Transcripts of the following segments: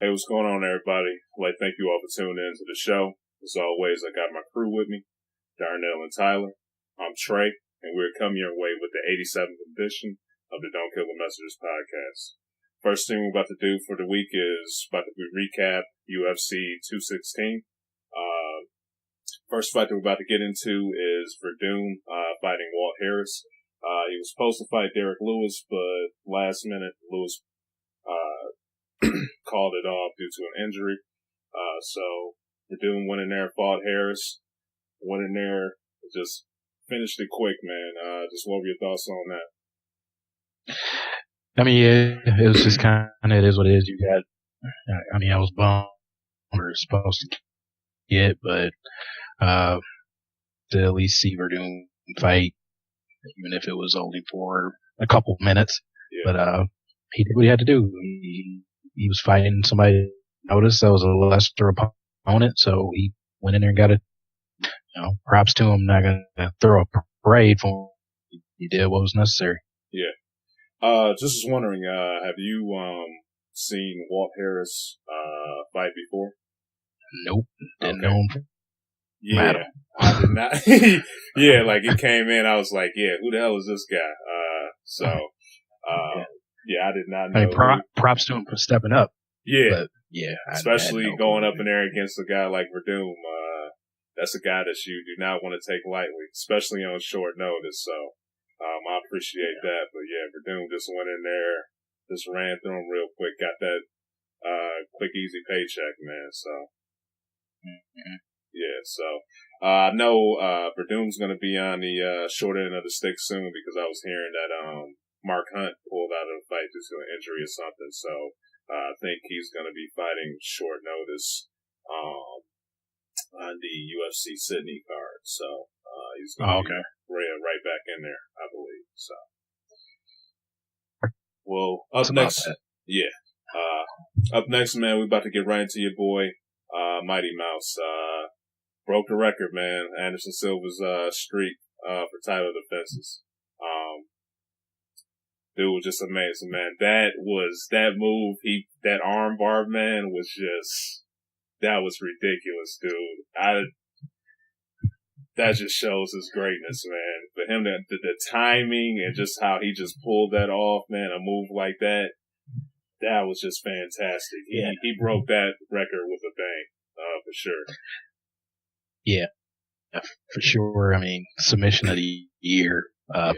Hey, what's going on, everybody? Thank you all for tuning in to the show. As always, I got my crew with me, Darnell and Tyler. I'm Trey, and we're coming your way with the 87th edition of the Don't Kill the Messengers podcast. First thing we're about to do for the week is recap UFC 216. First fight that we're about to get into is Verdum fighting Walt Harris. He was supposed to fight Derek Lewis, but last minute Lewis called it off due to an injury. So Verdum went in there, fought Harris, went in there, just finished it quick, man. Just what were your thoughts on that? I mean, it was just kind of, it is what it is. You got, I mean, I was bummed we were supposed to get, but, to at least see Verdum fight, even if it was only for a couple minutes. Yeah. But, he did what he had to do. He was fighting somebody noticed that was a lesser opponent, so he went in there and got it. Props to him. Not gonna throw a parade for him. He did what was necessary. Yeah. Just was wondering, have you seen Walt Harris fight before? Nope. Didn't know him. Yeah, I did not. Yeah, like it came in, I was like, yeah, who the hell is this guy? Yeah, I did not know. I mean, props to him for stepping up. Yeah. But, yeah. Especially going up in there against a guy like Verdum. That's a guy that you do not want to take lightly, especially on short notice. So, I appreciate that. But yeah, Verdum just went in there, just ran through him real quick, got that, quick, easy paycheck, man. So, yeah, so, I know, Verdum's going to be on the, short end of the stick soon because I was hearing that, Mark Hunt pulled out of the fight due to an injury or something. So, I think he's going to be fighting short notice, on the UFC Sydney card. So, he's going to be right back in there, I believe. So, well, up next, up next, man, we're about to get right into your boy, Mighty Mouse. Broke the record, man. Anderson Silva's, streak, for title defenses. Dude was just amazing, man. That move, that arm bar, man, that was ridiculous, dude. That just shows his greatness, man. For him, the timing and just how he just pulled that off, man, a move like that was just fantastic. He broke that record with a bang, for sure. Yeah, for sure. I mean, submission of the year,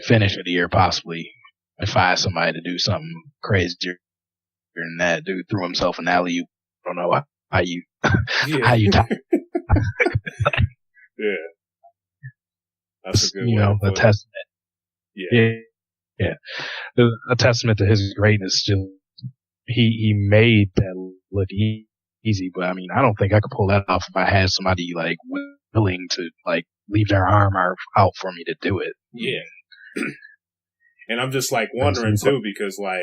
finish of the year, possibly. If I had somebody to do something crazier than that, dude threw himself an alley-oop. I don't know how you tie. Yeah. That's a good one. A testament. Yeah. A testament to his greatness. Just, he made that look easy, but I mean, I don't think I could pull that off if I had somebody like willing to like leave their arm out for me to do it. Yeah. And I'm just like wondering too, because I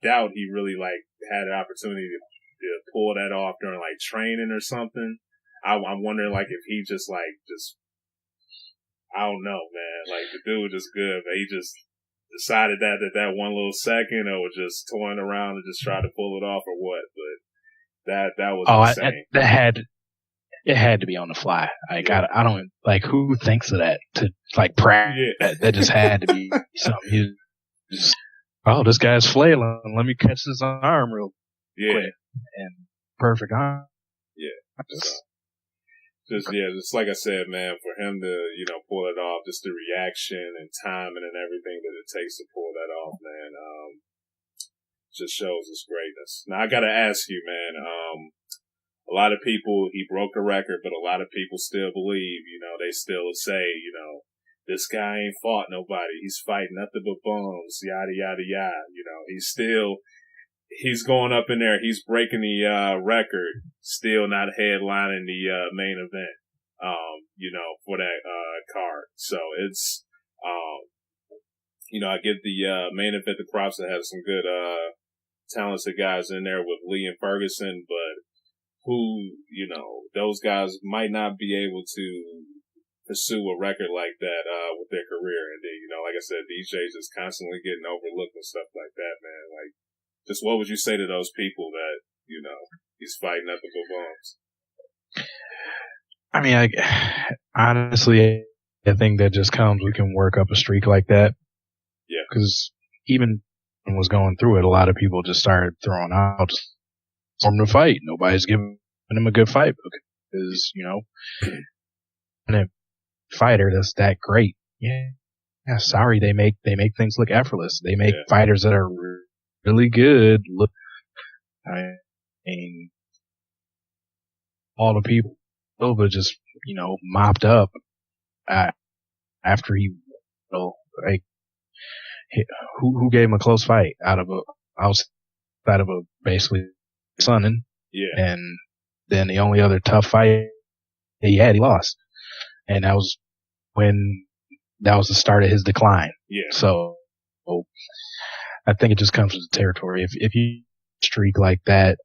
doubt he really like had an opportunity to pull that off during like training or something. I'm wondering like if he just I don't know, man. Like the dude was just good, but he just decided that one little second or was just toying around and just try to pull it off or what. But that was insane. It had to be on the fly. Like, I don't, like, who thinks of that to, like, practice? Yeah. That just had to be something. He just, this guy's flailing. Let me catch his arm real quick. And perfect arm. Yeah. Just like I said, man, for him to, pull it off, just the reaction and timing and everything that it takes to pull that off, man, just shows his greatness. Now, I gotta ask you, man, a lot of people, he broke the record, but a lot of people still believe, they still say, this guy ain't fought nobody. He's fighting nothing but bums, yada, yada, yada. He's going up in there. He's breaking the, record, still not headlining the, main event, for that, card. So it's, I give the, main event the props to have some good, talented guys in there with Lee and Ferguson, but who, those guys might not be able to pursue a record like that, with their career. And then, like I said, DJ's just constantly getting overlooked and stuff like that, man. Like, just what would you say to those people that, you know, he's fighting ethical bums? I mean, honestly, I think that just comes, we can work up a streak like that. Yeah. Because even when I was going through it, a lot of people just started throwing out from the fight. Nobody's giving him a good fight because, you know, and a fighter that's that great. Yeah. Sorry, they make things look effortless. They make fighters that are really good look. I mean, all the people Silva just, you know, mopped up after he, you know, like, who gave him a close fight outside of a basically sunning. Yeah. And then the only other tough fight he had, he lost. And that was the start of his decline. Yeah. So I think it just comes with the territory. If you streak like that,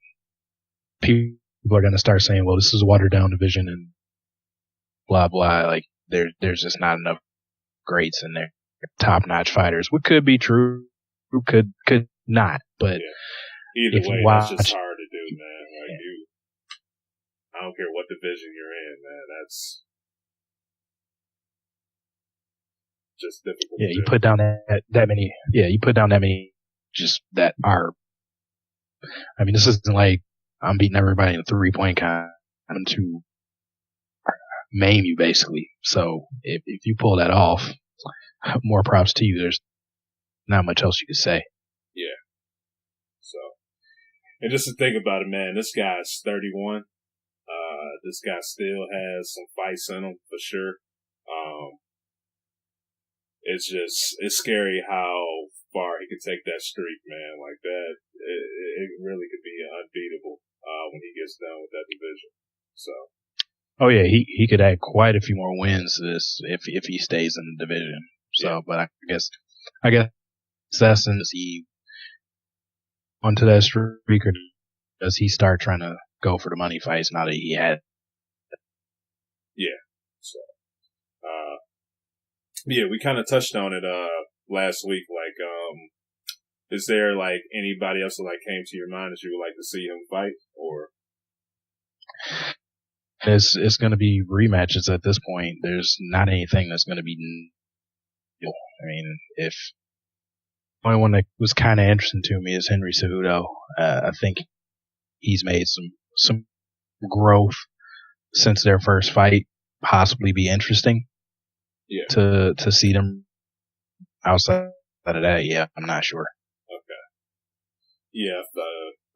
people are going to start saying, well, this is a watered down division and blah, blah. Like there's just not enough greats in there. Top notch fighters. What could be true, could not. But either way, that's just hard to do, man. Like I don't care what division you're in, man. That's just difficult. Yeah, you put down that many. Yeah, you put down that many. Just that are. I mean, this isn't like I'm beating everybody in a 3-point con to maim you, basically. So if you pull that off, more props to you. There's not much else you could say. Yeah. So, and just to think about it, man, this guy's 31. This guy still has some fights in him for sure. It's scary how far he could take that streak, man. Like that, it really could be unbeatable when he gets done with that division. So. Oh yeah, he could add quite a few more wins to this if he stays in the division. So, but I guess that's since he onto that streak, or does he start trying to go for the money fights now that he had? Yeah. So, yeah, we kind of touched on it last week. Like, is there like anybody else that like came to your mind that you would like to see him fight, or? It's going to be rematches at this point. There's not anything that's going to be. I mean, if the only one that was kind of interesting to me is Henry Cejudo. I think he's made some growth since their first fight. Possibly be interesting. Yeah. To see them outside of that. Yeah, I'm not sure. Okay. Yeah,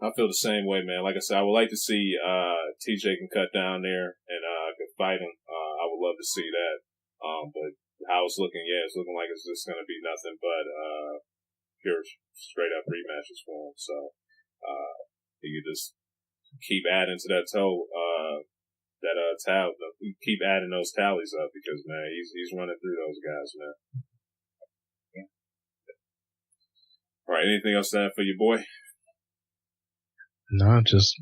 I feel the same way, man. Like I said, I would like to see TJ can cut down there and can fight him. I would love to see that. But how it's looking, it's looking like it's just going to be nothing but pure straight up rematches for him. So you just keep adding to that tally. Keep adding those tallies up because, man, he's running through those guys, man. All right, anything else to add for your boy? No, just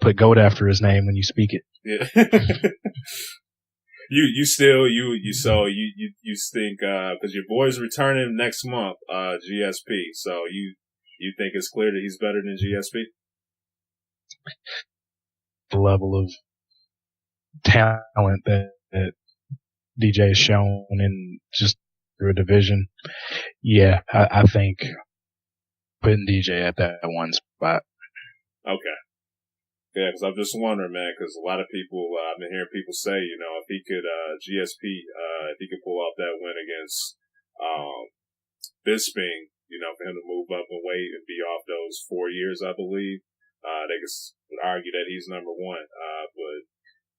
put GOAT after his name when you speak it. Yeah. You think because your boy's returning next month, GSP. So you think it's clear that he's better than GSP? The level of talent that DJ has shown in just through a division. Yeah, I think putting DJ at that one spot. Okay. Yeah, because I'm just wondering, man, because a lot of people, I've been hearing people say, you know, if he could, GSP, if he could pull off that win against, Bisping, you know, for him to move up and weight and be off those 4 years, I believe, they could argue that he's number one. But,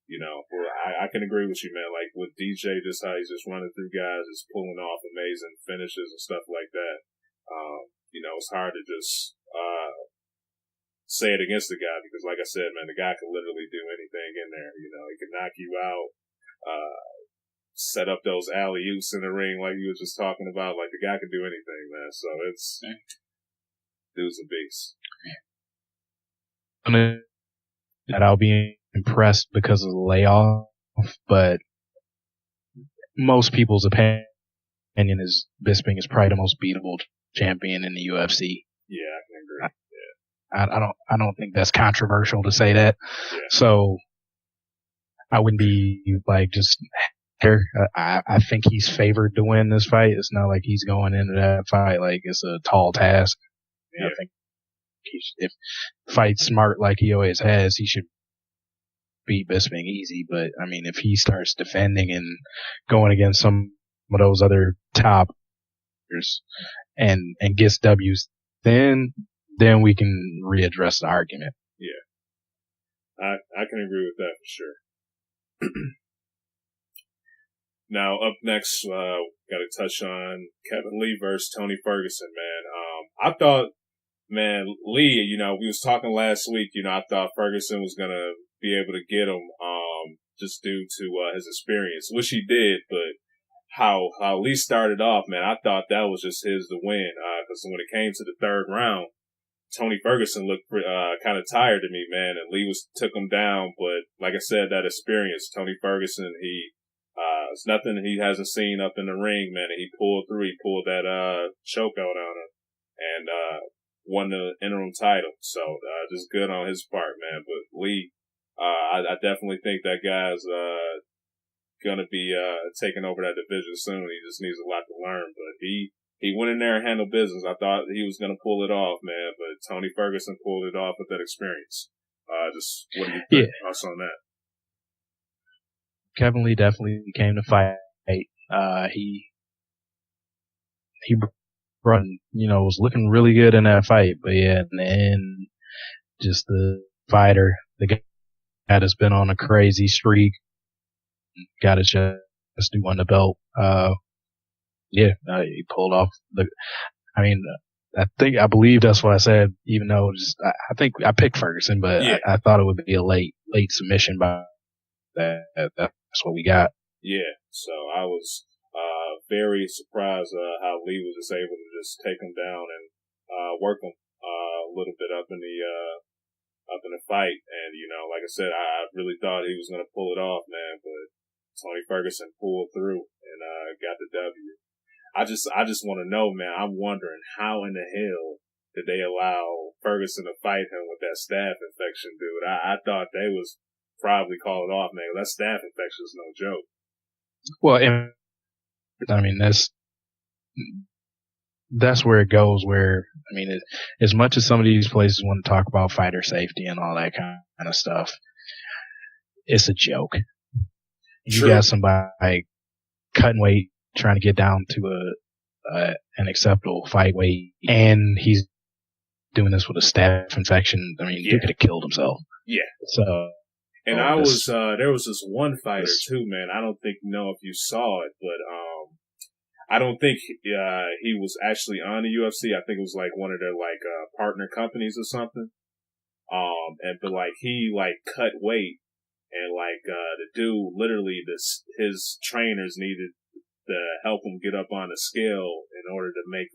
you know, I can agree with you, man. Like with DJ, just how he's just running through guys, just pulling off amazing finishes and stuff like that. You know, it's hard to just, say it against the guy because, like I said, man, the guy can literally do anything in there. You know, he can knock you out, set up those alley-oops in the ring like you were just talking about. Like, the guy can do anything, man. So dude's a beast. That I'll be impressed because of the layoff, but most people's opinion is Bisping is probably the most beatable champion in the UFC. Yeah, I can agree. I don't think that's controversial to say that. Yeah. So I wouldn't be like just here. I think he's favored to win this fight. It's not like he's going into that fight like it's a tall task. Yeah. I think if fights smart like he always has, he should beat Bisping easy. But I mean, if he starts defending and going against some of those other top and gets W's, then we can readdress the argument. Yeah. I can agree with that for sure. Now, up next, got to touch on Kevin Lee versus Tony Ferguson, man. I thought, man, Lee, you know, we was talking last week, you know, I thought Ferguson was going to be able to get him, just due to, his experience, which he did, but how Lee started off, man, I thought that was just his to win, cause when it came to the third round, Tony Ferguson looked, kind of tired to me, man, and Lee took him down, but like I said, that experience, Tony Ferguson, it's nothing he hasn't seen up in the ring, man. And he pulled through. He pulled that choke out on him and won the interim title. So just good on his part, man. But Lee, I definitely think that guy's gonna be taking over that division soon. He just needs a lot to learn. But he went in there and handled business. I thought he was gonna pull it off, man. But Tony Ferguson pulled it off with that experience. Just what do you think? Thoughts on that? Kevin Lee definitely came to fight. He run, you know, was looking really good in that fight, but yeah, and then just the fighter, the guy that's been on a crazy streak, got a chance to win the belt. He pulled off I believe that's what I said, even though I think I picked Ferguson, but I thought it would be a late submission by that's what we got. Yeah, so I was very surprised how Lee was just able to just take him down and work him a little bit up in the fight. And you know, like I said, I really thought he was gonna pull it off, man. But Tony Ferguson pulled through and got the W. I just want to know, man. I'm wondering how in the hell did they allow Ferguson to fight him with that staph infection, dude? I thought they was probably call it off, man. That staph infection is no joke. Well, I mean, that's where it goes. Where I mean, as much as some of these places want to talk about fighter safety and all that kind of stuff, it's a joke. You got somebody cutting weight, trying to get down to an acceptable fight weight, and he's doing this with a staph infection. I mean, he could have killed himself. Yeah. So. And there was this one fighter too, man. I don't know if you saw it, but, I don't think, he was actually on the UFC. I think it was like one of their partner companies or something. But he cut weight and the dude literally his trainers needed to help him get up on the scale in order to make,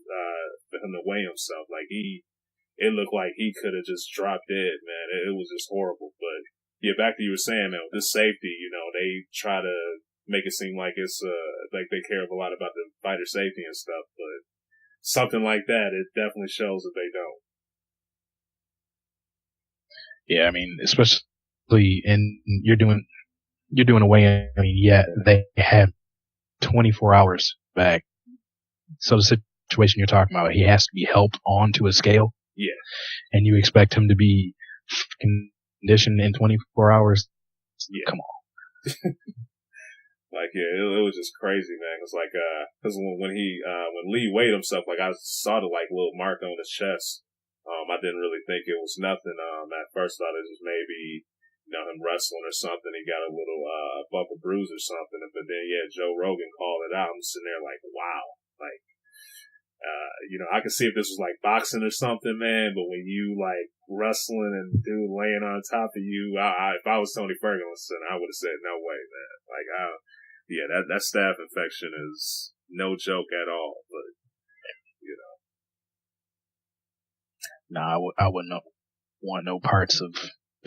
for him to weigh himself. It looked like he could have just dropped dead, man. It was just horrible, but. Yeah, back to you were saying, man, with this safety, you know, they try to make it seem like it's, like they care a lot about the fighter safety and stuff, but something like that, it definitely shows that they don't. Yeah, I mean, especially you're doing a weigh-in, I mean, they have 24 hours back. So the situation you're talking about, he has to be helped onto a scale. Yeah. And you expect him to be conditioned in 24 hours. Yeah. Come on. It was just crazy, man. It's cause when Lee weighed himself, I saw the little mark on his chest. I didn't really think it was nothing. At first I thought it was maybe, you know, him wrestling or something. He got a little, bump or bruise or something. But then, Joe Rogan called it out. I'm sitting there wow. You know, I could see if this was boxing or something, man, but when you wrestling and dude laying on top of you, if I was Tony Ferguson, I would have said no way, man. That staph infection is no joke at all, but you know. No, I wouldn't want no parts of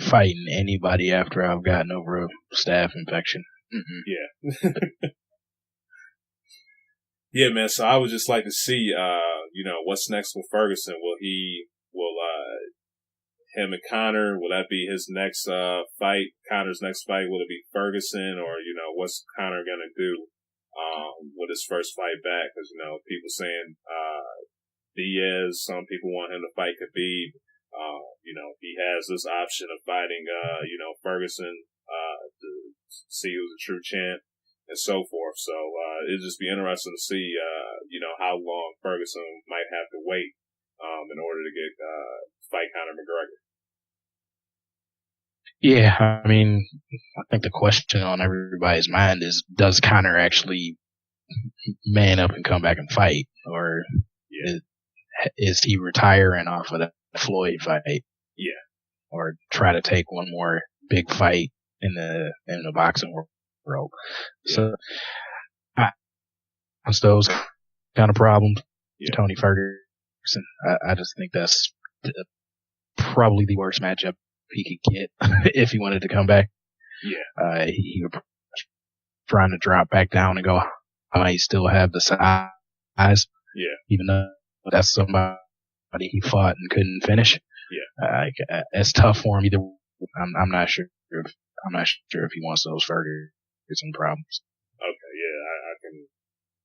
fighting anybody after I've gotten over a staph infection. Mm-mm. Yeah. Yeah, man. So I would just like to see, you know, what's next with Ferguson. Will him and Conor, will that be his next fight? Conor's next fight, will it be Ferguson, or what's Conor gonna do with his first fight back? Because people saying Diaz, some people want him to fight Khabib. He has this option of fighting Ferguson to see who's the true champ and so forth. So it'll just be interesting to see how long Ferguson might have to wait in order to get fight Conor McGregor. Yeah, I mean, I think the question on everybody's mind is, does Conor actually man up and come back and fight, or is he retiring off of the Floyd fight? Yeah, or try to take one more big fight in the boxing world. Yeah. So, that's those kind of problems. Yeah. Tony Ferguson, I just think that's probably the worst matchup he could get if he wanted to come back. Yeah. He was trying to drop back down and go, he still have the size. Yeah. Even though that's somebody he fought and couldn't finish. Yeah. It's tough for him either. I'm not sure if he wants those Ferguson problems. Okay. Yeah.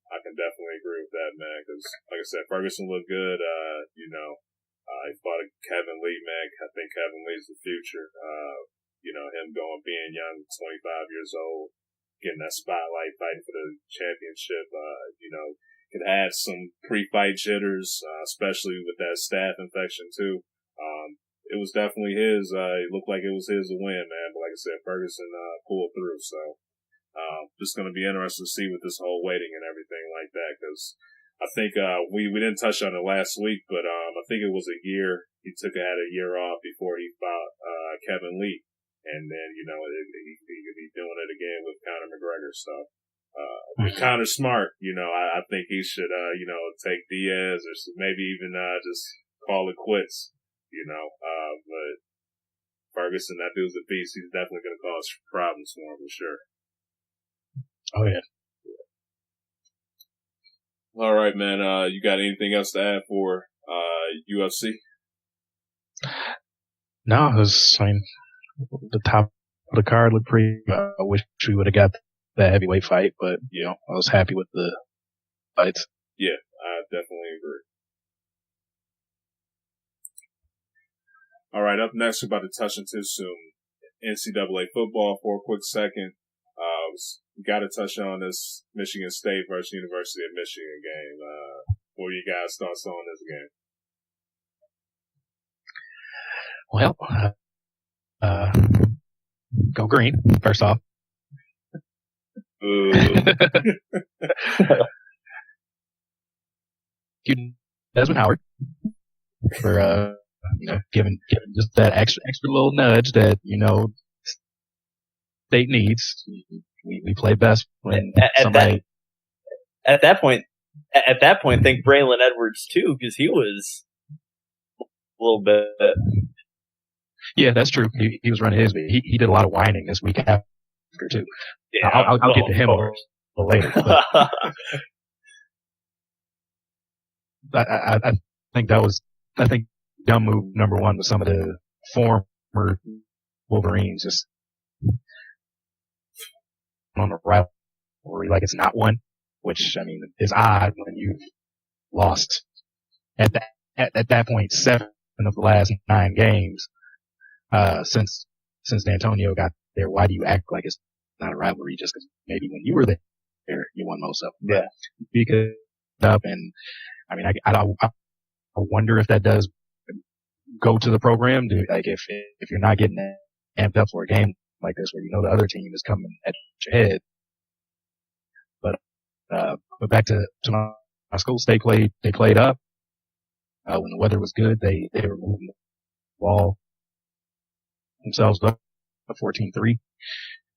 I can definitely agree with that, man. Because, like I said, Ferguson looked good. He fought Kevin Lee, man. I think Kevin Lee's the future. Him being young, 25 years old, getting that spotlight, fighting for the championship, could add some pre-fight jitters, especially with that staph infection too. It was definitely his. It looked like it was his to win, man. But like I said, Ferguson pulled through. So just going to be interesting to see with this whole waiting and everything like that, because I think we didn't touch on it last week, but I think it was a year. He had a year off before he fought Kevin Lee, and then he could be doing it again with Conor McGregor. So with Conor smart, I think he should take Diaz, or maybe even just call it quits. But Ferguson, that dude's a beast. He's definitely going to cause problems for him for sure. Oh yeah. All right, man. You got anything else to add for UFC? No, the top of the card looked pretty. I wish we would have got that heavyweight fight, but I was happy with the fights. Yeah, I definitely agree. All right, up next, we're about to touch into some NCAA football for a quick second. We got to touch on this Michigan State versus University of Michigan game. What are you guys' thoughts on this game? Well, go green, first off. Desmond Howard for giving just that extra little nudge that State needs. We play best when somebody. At that point, think Braylon Edwards too, because he was a little bit. Yeah, that's true. He was running his, but he did a lot of whining this week after too. Yeah, I'll get to him later. But I think dumb move number one was some of the former Wolverines just on the rivalry like it's not one, which is odd when you've lost at that point 7 of the last 9 games since D'Antonio got there. Why do you act like it's not a rivalry just because maybe when you were there you won most of them? Yeah, because up and I wonder if that does go to the program. If you're not getting amped up for a game like this where the other team is coming at your head. But back to my school, they played up. When the weather was good, they were moving the ball themselves up 14-3.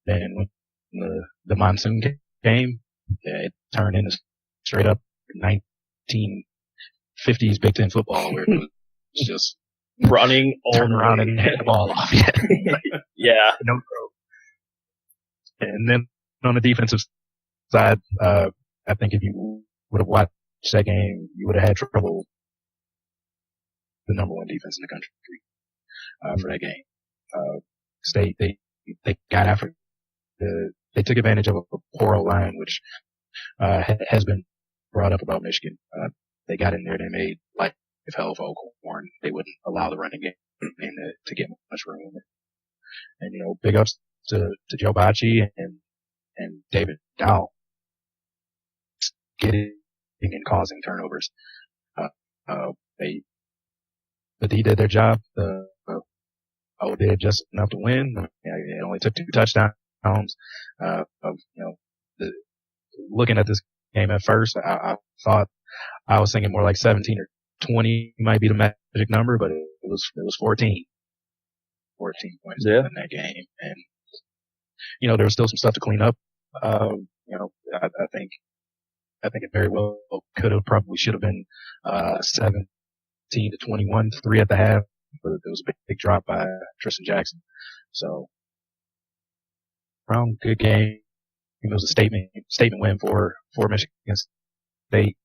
Then when the monsoon came, it turned into straight up 1950s Big Ten football where it was just running turn around and hit the ball off. Yeah. No throw. And then on the defensive side, I think if you would have watched that game, you would have had trouble. The number one defense in the country. for that game. State, they got after they took advantage of a poor line, which, has been brought up about Michigan. They got in there, they made life hell for Oklahoma. They wouldn't allow the running game to get much room. And, big ups to Joe Bacci and David Dow getting and causing turnovers. But he did their job. Did just enough to win. It only took 2 touchdowns. Looking at this game at first, I thought I was thinking more like 17 or 20 might be the magic number, but it was 14 points in that game. And, there was still some stuff to clean up. I think it very well probably should have been, 17 to 21, 3 at the half, but it was a big drop by Tristan Jackson. So, good game. It was a statement win for Michigan State.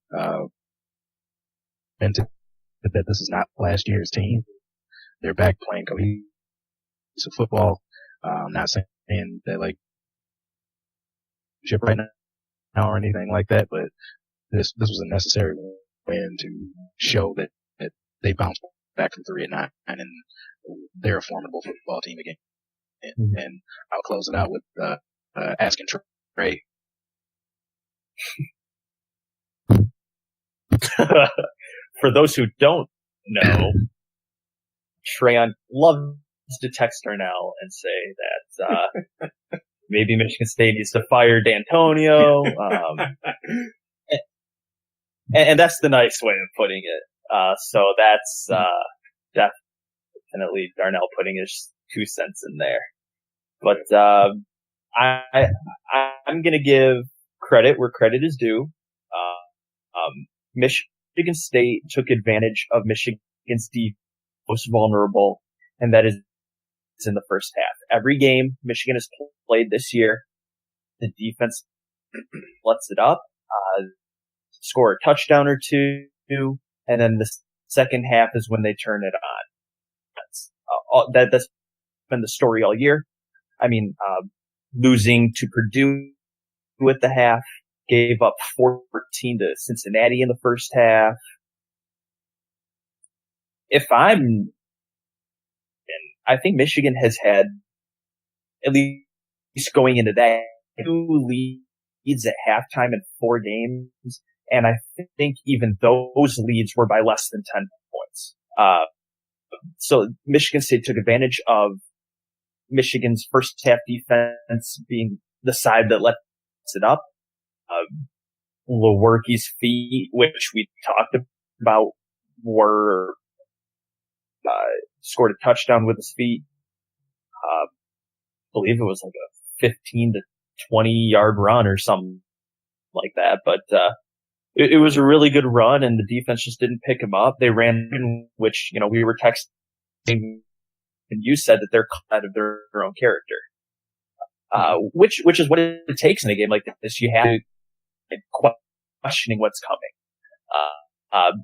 And that this is not last year's team. They're back playing cohesive football. I'm not saying that like chip right now or anything like that, but this was a necessary win to show that they bounced back from 3-9 and they're a formidable football team again. And I'll close it out with asking Trey. For those who don't know, Treyon loves to text Darnell and say that maybe Michigan State needs to fire D'Antonio. And that's the nice way of putting it. So that's definitely Darnell putting his 2 cents in there. But I'm going to give credit where credit is due. Michigan State took advantage of Michigan's most vulnerable, and that is in the first half. Every game Michigan has played this year, the defense lets it up, score a touchdown or 2, and then the second half is when they turn it on. That's been the story all year. I mean, losing to Purdue at the half, gave up 14 to Cincinnati in the first half. I think Michigan has had, at least going into that, 2 leads at halftime in 4 games, and I think even those leads were by less than 10 points. So Michigan State took advantage of Michigan's first half defense being the side that lets it up. Lewerke's feet, which we talked about, were scored a touchdown with his feet. I believe it was like a 15 to 20 yard run or something like that. But it was a really good run, and the defense just didn't pick him up. They ran, which we were texting, and you said that they're out of their own character, which is what it takes in a game like this. You have to questioning what's coming.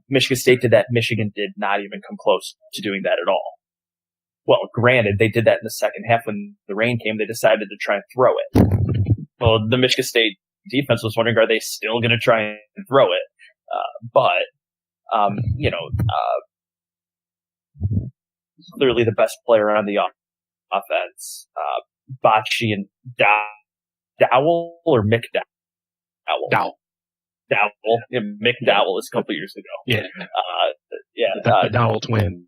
Michigan State did that. Michigan did not even come close to doing that at all. Well, granted, they did that in the second half when the rain came. They decided to try and throw it. Well, the Michigan State defense was wondering, are they still going to try and throw it? Clearly the best player on the offense, Bocci and Dowell or McDowell? Dowell. Yeah, McDowell is a couple years ago. Yeah. The Dowell twins.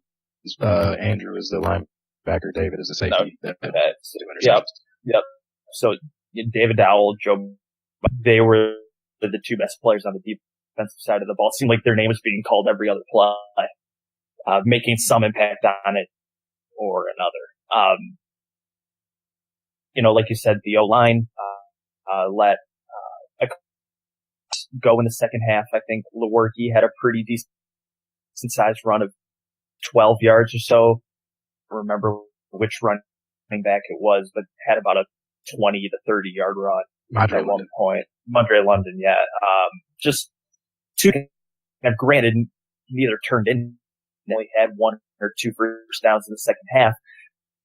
Andrew is the linebacker. David is the safety. Yep. So David Dowell, Joe, they were the 2 best players on the defensive side of the ball. It seemed like their name was being called every other play, making some impact on it or another. Like you said, the O-line let go in the second half. I think Lewerke had a pretty decent sized run of 12 yards or so. I don't remember which running back it was, but had about a 20 to 30 yard run at one point. Mondre London, yeah. Just 2. Now, granted, neither turned in. They only had 1 or 2 first downs in the second half.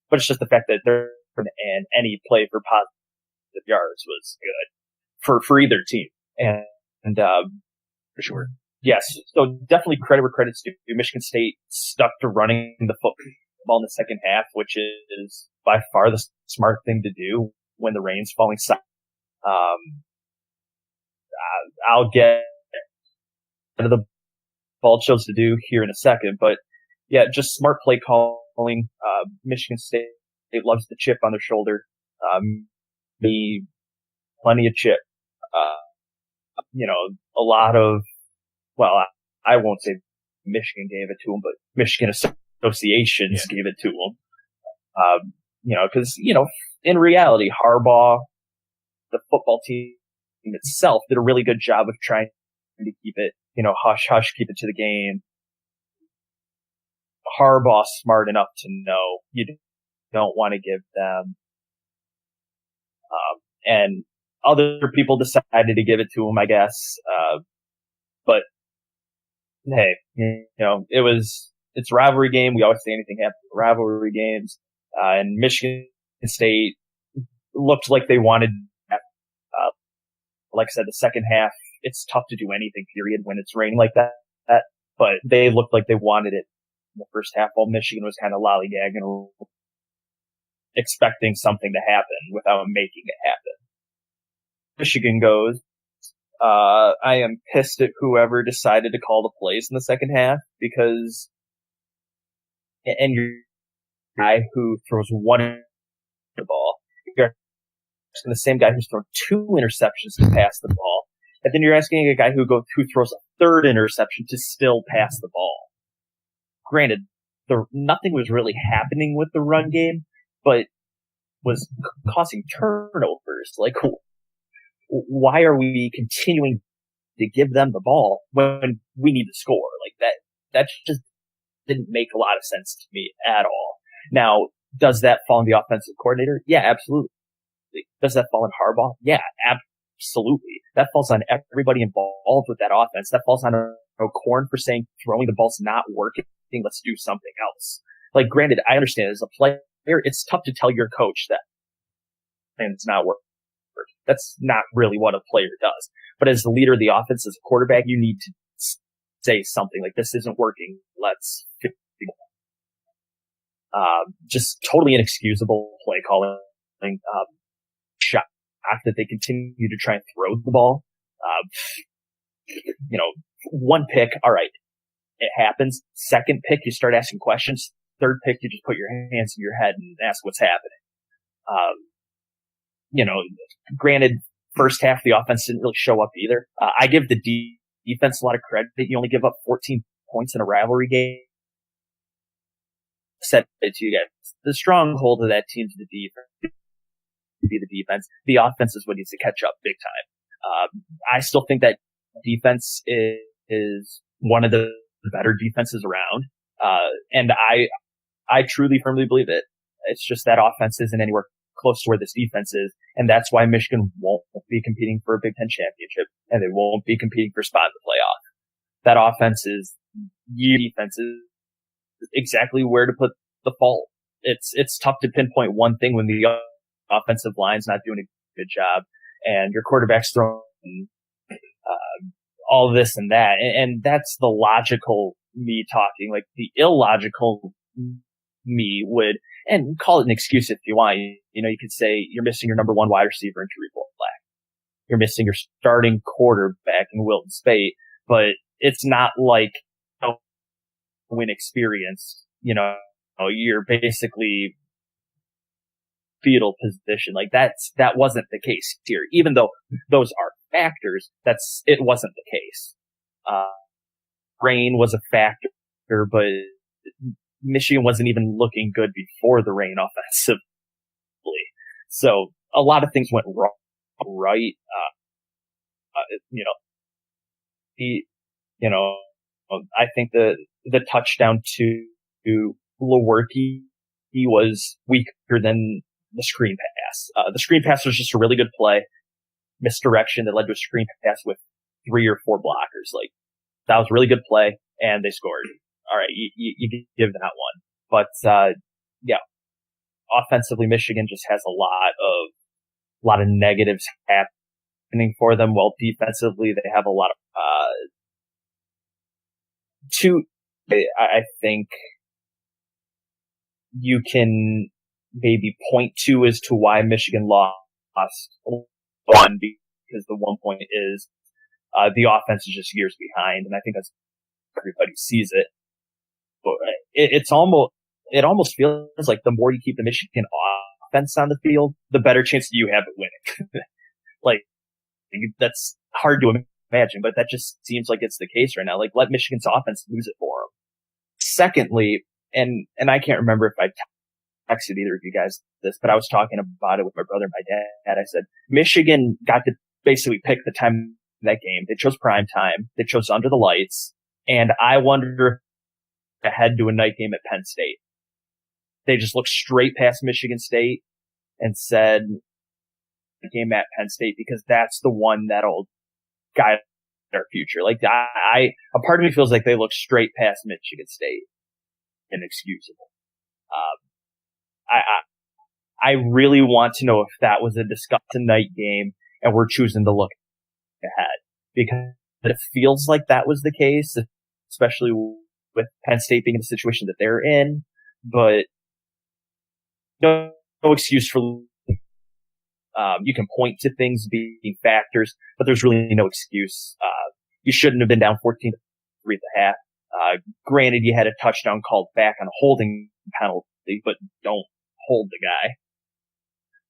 But it's just the fact that they're, and any play for positive yards was good for either team. And For sure. Yes. So definitely credit where credit's due. Michigan State stuck to running the football in the second half, which is by far the smart thing to do when the rain's falling south. I'll get into the ball chose to do here in a second, but yeah, just smart play calling. Michigan State loves the chip on their shoulder. Plenty of chip. A lot of, well, I won't say Michigan gave it to them, but Michigan associations gave it to them. Cause, in reality, Harbaugh, the football team itself did a really good job of trying to keep it, hush, hush, keep it to the game. Harbaugh smart enough to know you don't want to give them, and other people decided to give it to him, I guess. But hey, it's a rivalry game. We always say anything happens in rivalry games. And Michigan State looked like they wanted that. Like I said, the second half, it's tough to do anything, period, when it's raining like that. But they looked like they wanted it in the first half, while Michigan was kind of lollygagging, expecting something to happen without making it happen. Michigan goes, I am pissed at whoever decided to call the plays in the second half, because, and you're a guy who throws one the ball, you're asking the same guy who's thrown 2 interceptions to pass the ball, and then you're asking a guy who throws a 3rd interception to still pass the ball. Granted, nothing was really happening with the run game, but was causing turnovers. Like, why are we continuing to give them the ball when we need to score? Like that just didn't make a lot of sense to me at all. Now, does that fall on the offensive coordinator? Yeah, absolutely. Does that fall on Harbaugh? Yeah, absolutely. That falls on everybody involved with that offense. That falls on O'Korn for saying throwing the ball's not working. Let's do something else. Like, granted, I understand as a player, it's tough to tell your coach that and it's not working. That's not really what a player does. But as the leader of the offense, as a quarterback, you need to say something like, this isn't working. Let's fix it. Just totally inexcusable play calling. Shocked that they continue to try and throw the ball. One pick, all right, it happens. Second pick, you start asking questions. Third pick, you just put your hands in your head and ask what's happening. Granted, first half, the offense didn't really show up either. I give the defense a lot of credit. You only give up 14 points in a rivalry game. Said it to you guys. The stronghold of that team is the defense. Be the defense. The offense is what needs to catch up big time. I still think that defense is one of the better defenses around. And I truly firmly believe it. It's just that offense isn't anywhere close to where this defense is. And that's why Michigan won't be competing for a Big Ten championship, and they won't be competing for a spot in the playoff. That offense is, defense is exactly where to put the fault. It's tough to pinpoint one thing when the offensive line's not doing a good job and your quarterback's throwing all this and that. And that's the logical me talking. Like, the illogical me would, and call it an excuse if you want. You could say you're missing your number 1 wide receiver in Tariq Black. You're missing your starting quarterback in Wilton Spate, but it's not like inexperienced. You're basically fetal position. Like, that wasn't the case here. Even though those are factors, it wasn't the case. Rain was a factor, but Michigan wasn't even looking good before the rain offensively. So a lot of things went wrong, right? I think the touchdown to Lewerke, he was weaker than the screen pass. The screen pass was just a really good play, misdirection that led to a screen pass with 3 or 4 blockers. Like, that was a really good play, and they scored. all right, you give that one. But, yeah, offensively, Michigan just has a lot of negatives happening for them. While defensively, they have a lot of, I think you can maybe point to as to why Michigan lost one, because the one point is, the offense is just years behind, and I think that's everybody sees it. But it almost feels like the more you keep the Michigan offense on the field, the better chance you have at winning. Like, that's hard to imagine, but that just seems like it's the case right now. Like, let Michigan's offense lose it for them. Secondly, and I can't remember if I texted either of you guys this, but I was talking about it with my brother and my dad. I said, Michigan got to basically pick the time of that game. They chose prime time. They chose under the lights. And I wonder if ahead to a night game at Penn State. They just looked straight past Michigan State and said, game at Penn State, because that's the one that'll guide our future. Like, a part of me feels like they look straight past Michigan State. Inexcusable. I really want to know if that was a disgusting night game and we're choosing to look ahead, because it feels like that was the case, especially with Penn State being in the situation that they're in. But no excuse for, you can point to things being factors, but there's really no excuse. You shouldn't have been down 14-3 at the half. Granted, you had a touchdown called back on a holding penalty, but don't hold the guy.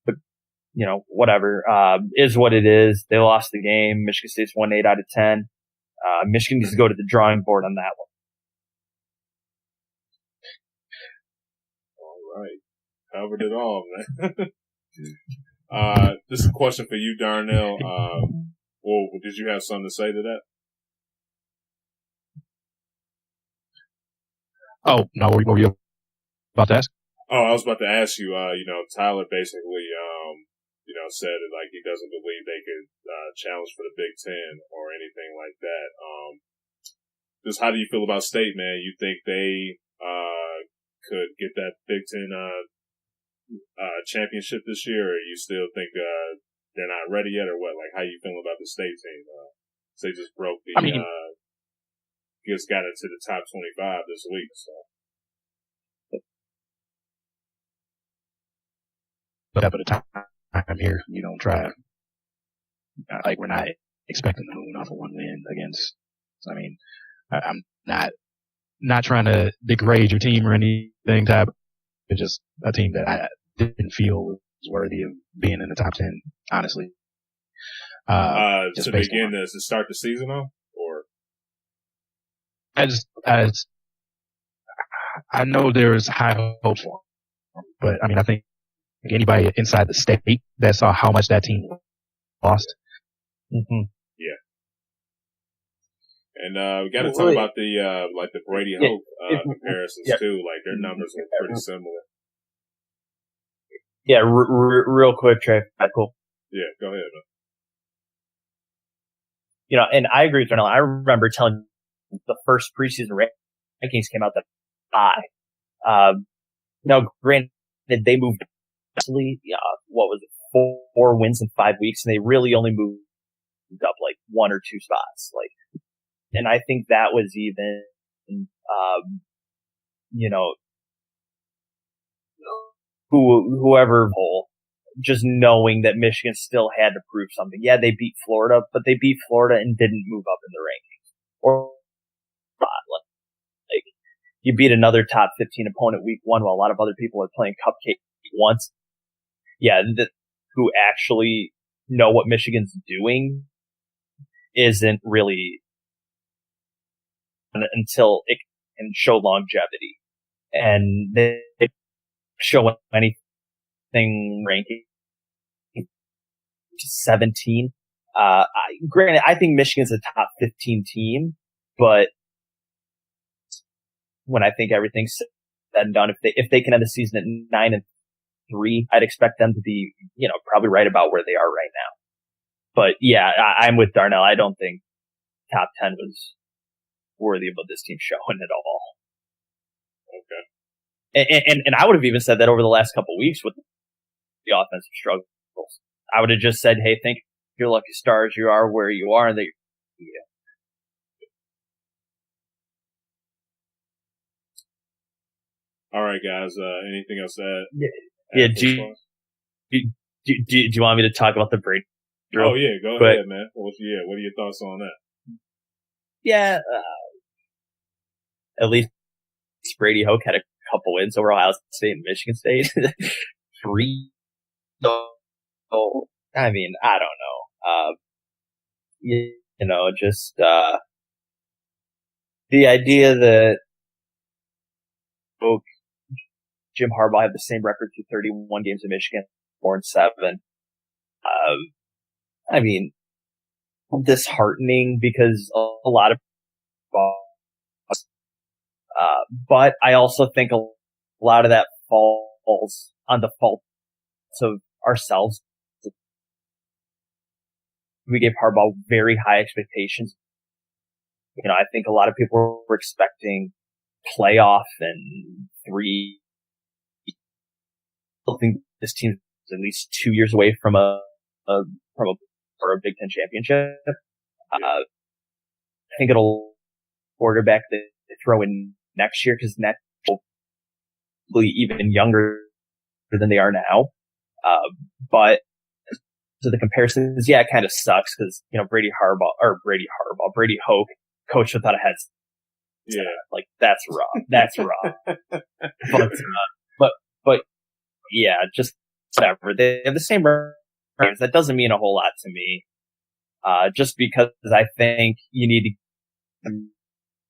But, whatever, is what it is. They lost the game. Michigan State's won 8 out of 10. Michigan needs to go to the drawing board on that one. All right. Covered it all, man. This is a question for you, Darnell. Well, did you have something to say to that? Oh, no, what were you about to ask? Oh, I was about to ask you, Tyler basically, said that, like, he doesn't believe they could, challenge for the Big Ten or anything like that. Just how do you feel about State, man? You think they, could get that Big Ten, championship this year, or you still think, they're not ready yet, or what? Like, how you feeling about the State team? They just broke the, just got into the top 25 this week, so. But the time here, try, like, we're not expecting to move off of one win against, I'm not trying to degrade your team or anything, Tab. It's just a team that I didn't feel was worthy of being in the top 10, honestly. To begin this, to start the season off, or? I know there's high hopes for them, but I think anybody inside the state that saw how much that team lost. Mm-hmm. Yeah. And, we gotta talk about the Brady Hope, comparisons too. Like, their numbers are pretty similar. Yeah, real quick, Trey. Cool. Yeah, go ahead, man. And I agree with Arnold. I remember telling the first preseason rankings came out that high. Now, granted, they moved, what was it, 4 wins in 5 weeks, and they really only moved up like 1 or 2 spots. Like, and I think that was even, whoever, just knowing that Michigan still had to prove something. Yeah, they beat Florida, but they beat Florida and didn't move up in the rankings. Or, like, you beat another top 15 opponent week 1 while a lot of other people are playing cupcake once. Yeah, who actually know what Michigan's doing isn't really until it can show longevity. And they show anything ranking 17. Granted, I think Michigan's a top 15 team, but when I think everything's said and done, if they can end the season at 9-3, I'd expect them to be, probably right about where they are right now. But yeah, I'm with Darnell. I don't think top 10 was worthy of what this team's showing at all. And I would have even said that over the last couple of weeks with the offensive struggles. I would have just said, hey, thank your lucky stars, you are where you are, and that yeah. All right, guys. Anything else to add? Yeah. Do you want me to talk about the Brady? Oh yeah, go ahead, man. What are your thoughts on that? Yeah, at least Brady Hoke had a couple wins over Ohio State and Michigan State. 3. So, I mean, I don't know. Just the idea that Jim Harbaugh had the same record through 31 games in Michigan, 4-7. I mean, disheartening because a lot of, but I also think a lot of that falls on the fault of ourselves. We gave Harbaugh very high expectations. I think a lot of people were expecting playoff and 3. I think this team is at least 2 years away from a Big Ten championship. I think it'll quarterback that they throw in next year because next will be even younger than they are now. But so the comparisons, yeah, it kind of sucks because Brady Hoke, coach without a head. Yeah, like that's raw. That's raw. But yeah, just whatever. They have the same records. That doesn't mean a whole lot to me. Just because I think you need to give them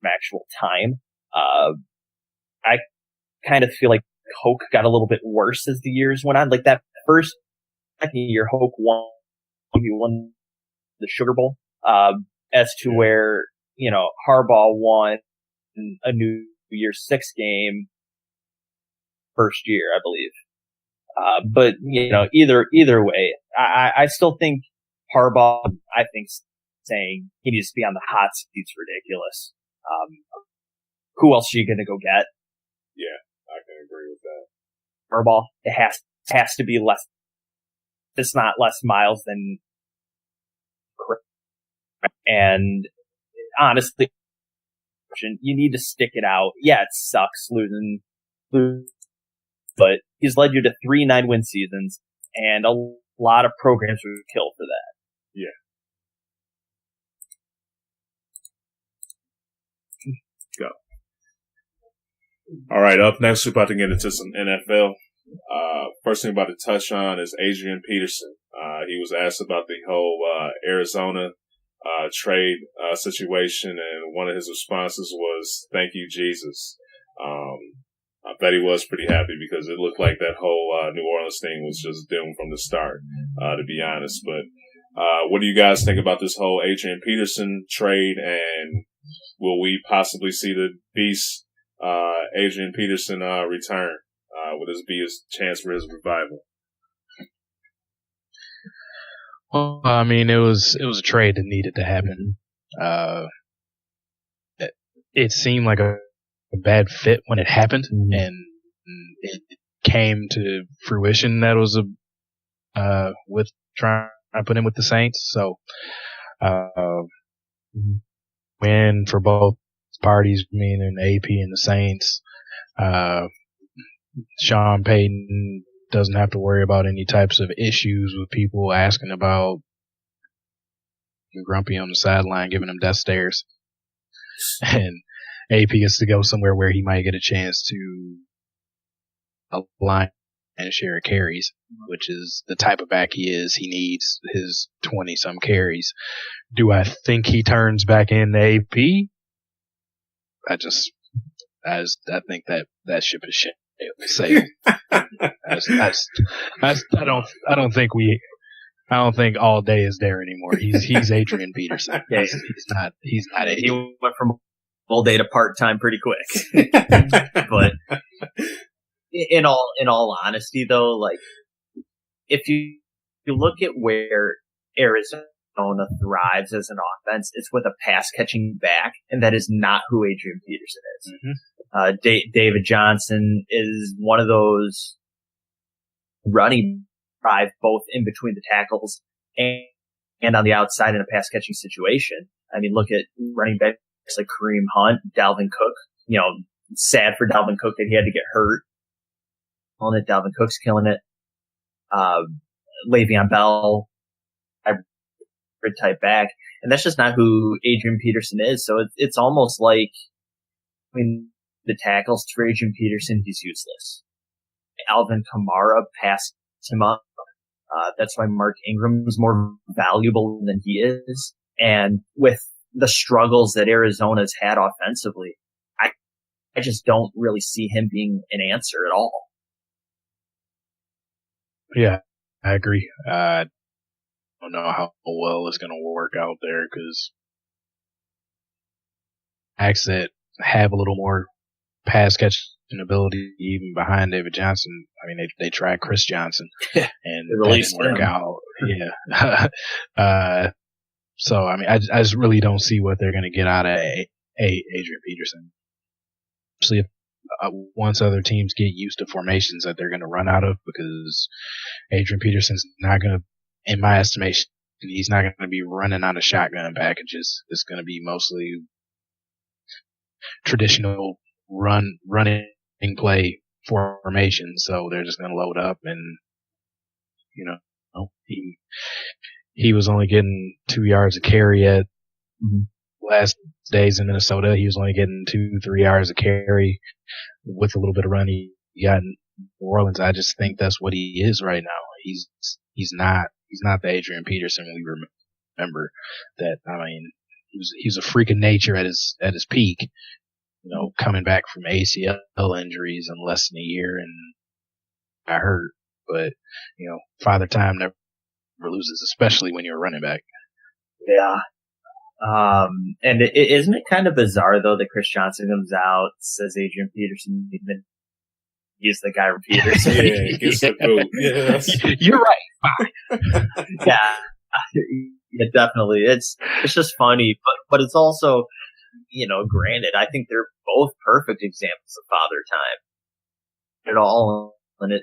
actual time. I kind of feel like Hoke got a little bit worse as the years went on. Like that second year, Hoke won the Sugar Bowl. As to where Harbaugh won a New Year's Six game first year, I believe. But either way, I still think Harbaugh, I think saying he needs to be on the hot seat's ridiculous. Who else are you going to go get? Yeah, I can agree with that. Harbaugh, it has to be less. It's not less miles than. And honestly, you need to stick it out. Yeah, it sucks losing, but he's led you to 3 9-win seasons, and a lot of programs would kill for that. Yeah. Go. All right, up next, we're about to get into some NFL. First thing I'm about to touch on is Adrian Peterson. He was asked about the whole Arizona trade situation, and one of his responses was, "Thank you, Jesus." I bet he was pretty happy because it looked like that whole New Orleans thing was just doomed from the start, to be honest. But what do you guys think about this whole Adrian Peterson trade, and will we possibly see the beast Adrian Peterson return? Will this be his chance for his revival? Well, I mean, it was a trade that needed to happen. It seemed like a bad fit when it happened, and it came to fruition that it was with trying to put him with the Saints. So, win for both parties, meaning AP and the Saints. Sean Payton doesn't have to worry about any types of issues with people asking about Grumpy on the sideline, giving him death stares. And AP gets to go somewhere where he might get a chance to align and share carries, which is the type of back he is. He needs his 20-some carries. Do I think he turns back into AP? I think that ship is sailed. I don't think all day is there anymore. He's Adrian Peterson. Yeah. He's not AP. He went from all day to part-time pretty quick. But in all honesty though, like if you look at where Arizona thrives as an offense, it's with a pass catching back, and that is not who Adrian Peterson is. David Johnson is one of those running drive both in between the tackles and on the outside in a pass catching situation. I mean, look at running backs like Kareem Hunt, Dalvin Cook. You know, sad for Dalvin Cook that he had to get hurt. On it, Dalvin Cook's killing it. Le'Veon Bell, hybrid type back, and that's just not who Adrian Peterson is. So it's almost like, I mean, the tackles for Adrian Peterson, he's useless. Alvin Kamara passed him up. That's why Mark Ingram's more valuable than he is. And with the struggles that Arizona's had offensively, I just don't really see him being an answer at all. Yeah, I agree. I don't know how well it's going to work out there because acts that have a little more pass catching ability even behind David Johnson. I mean, they tried Chris Johnson and that didn't work out. Yeah. So, I mean, I just really don't see what they're going to get out of Adrian Peterson. Especially if once other teams get used to formations that they're going to run out of, because Adrian Peterson's not going to, in my estimation, he's not going to be running out of shotgun packages. It's going to be mostly traditional running play formation. So they're just going to load up and, you know, he was only getting 2 yards a carry at last days in Minnesota. He was only getting 2-3 yards a carry with a little bit of run he got in New Orleans. I just think that's what he is right now. He's not the Adrian Peterson we remember. That, I mean, he's a freak of nature at his peak. You know, coming back from ACL injuries in less than a year and got hurt. But, you know, Father Time never loses, especially when you're a running back. Yeah. And isn't it kind of bizarre though that Chris Johnson comes out, says Adrian Peterson, even he's the guy from Peterson. Yeah, gets the boot. Yeah. You're right. Yeah, definitely. It's just funny, but it's also, you know, granted, I think they're both perfect examples of Father Time. It all, and it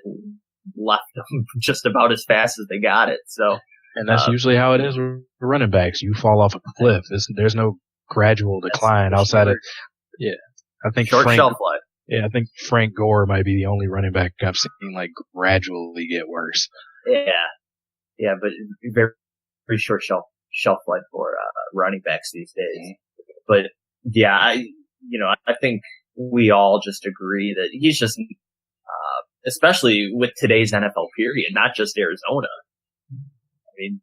left them just about as fast as they got it. So. And that's usually how it is with running backs. You fall off a cliff. There's no gradual decline outside of, yeah. I think short shelf life. Yeah, I think Frank Gore might be the only running back I've seen like gradually get worse. Yeah, but very, very short shelf life for running backs these days. But yeah, I think we all just agree that he's just, especially with today's NFL period, not just Arizona. I mean,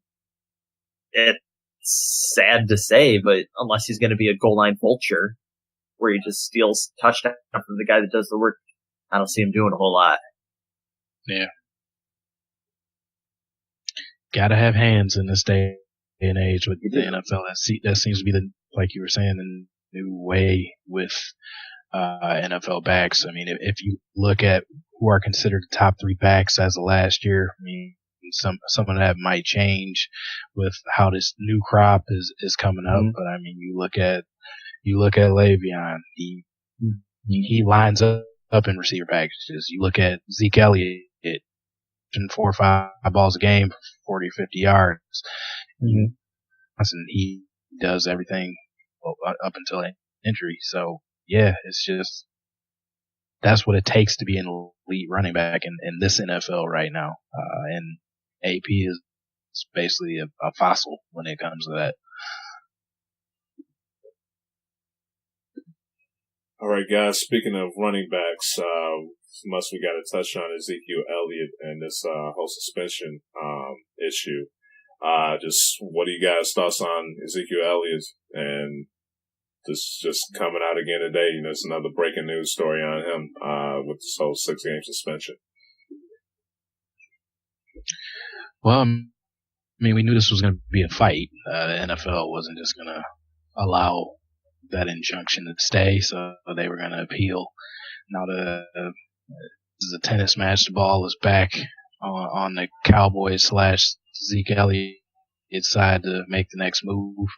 it's sad to say, but unless he's going to be a goal line vulture where he just steals touchdown from the guy that does the work, I don't see him doing a whole lot. Yeah. Gotta have hands in this day and age with the NFL. That seems to be like you were saying, the new way with NFL backs. I mean, if you look at who are considered the top 3 backs as of last year, I mean, some of that might change with how this new crop is coming up. But I mean, you look at Le'Veon, he lines up in receiver packages. You look at Zeke Elliott, 4 or 5 balls a game, 40, 50 yards. And he does everything up until injury. So yeah, it's just, that's what it takes to be an elite running back in this NFL right now. And AP is basically a fossil when it comes to that. All right, guys. Speaking of running backs, must we got to touch on Ezekiel Elliott and this whole suspension issue. Just what are you guys' thoughts on Ezekiel Elliott and this just coming out again today? You know, it's another breaking news story on him with this whole 6-game suspension. Well, I mean, we knew this was going to be a fight. The NFL wasn't just going to allow that injunction to stay, so they were going to appeal. Now this is a tennis match. The ball is back on the Cowboys / Zeke Elliott side to make the next move.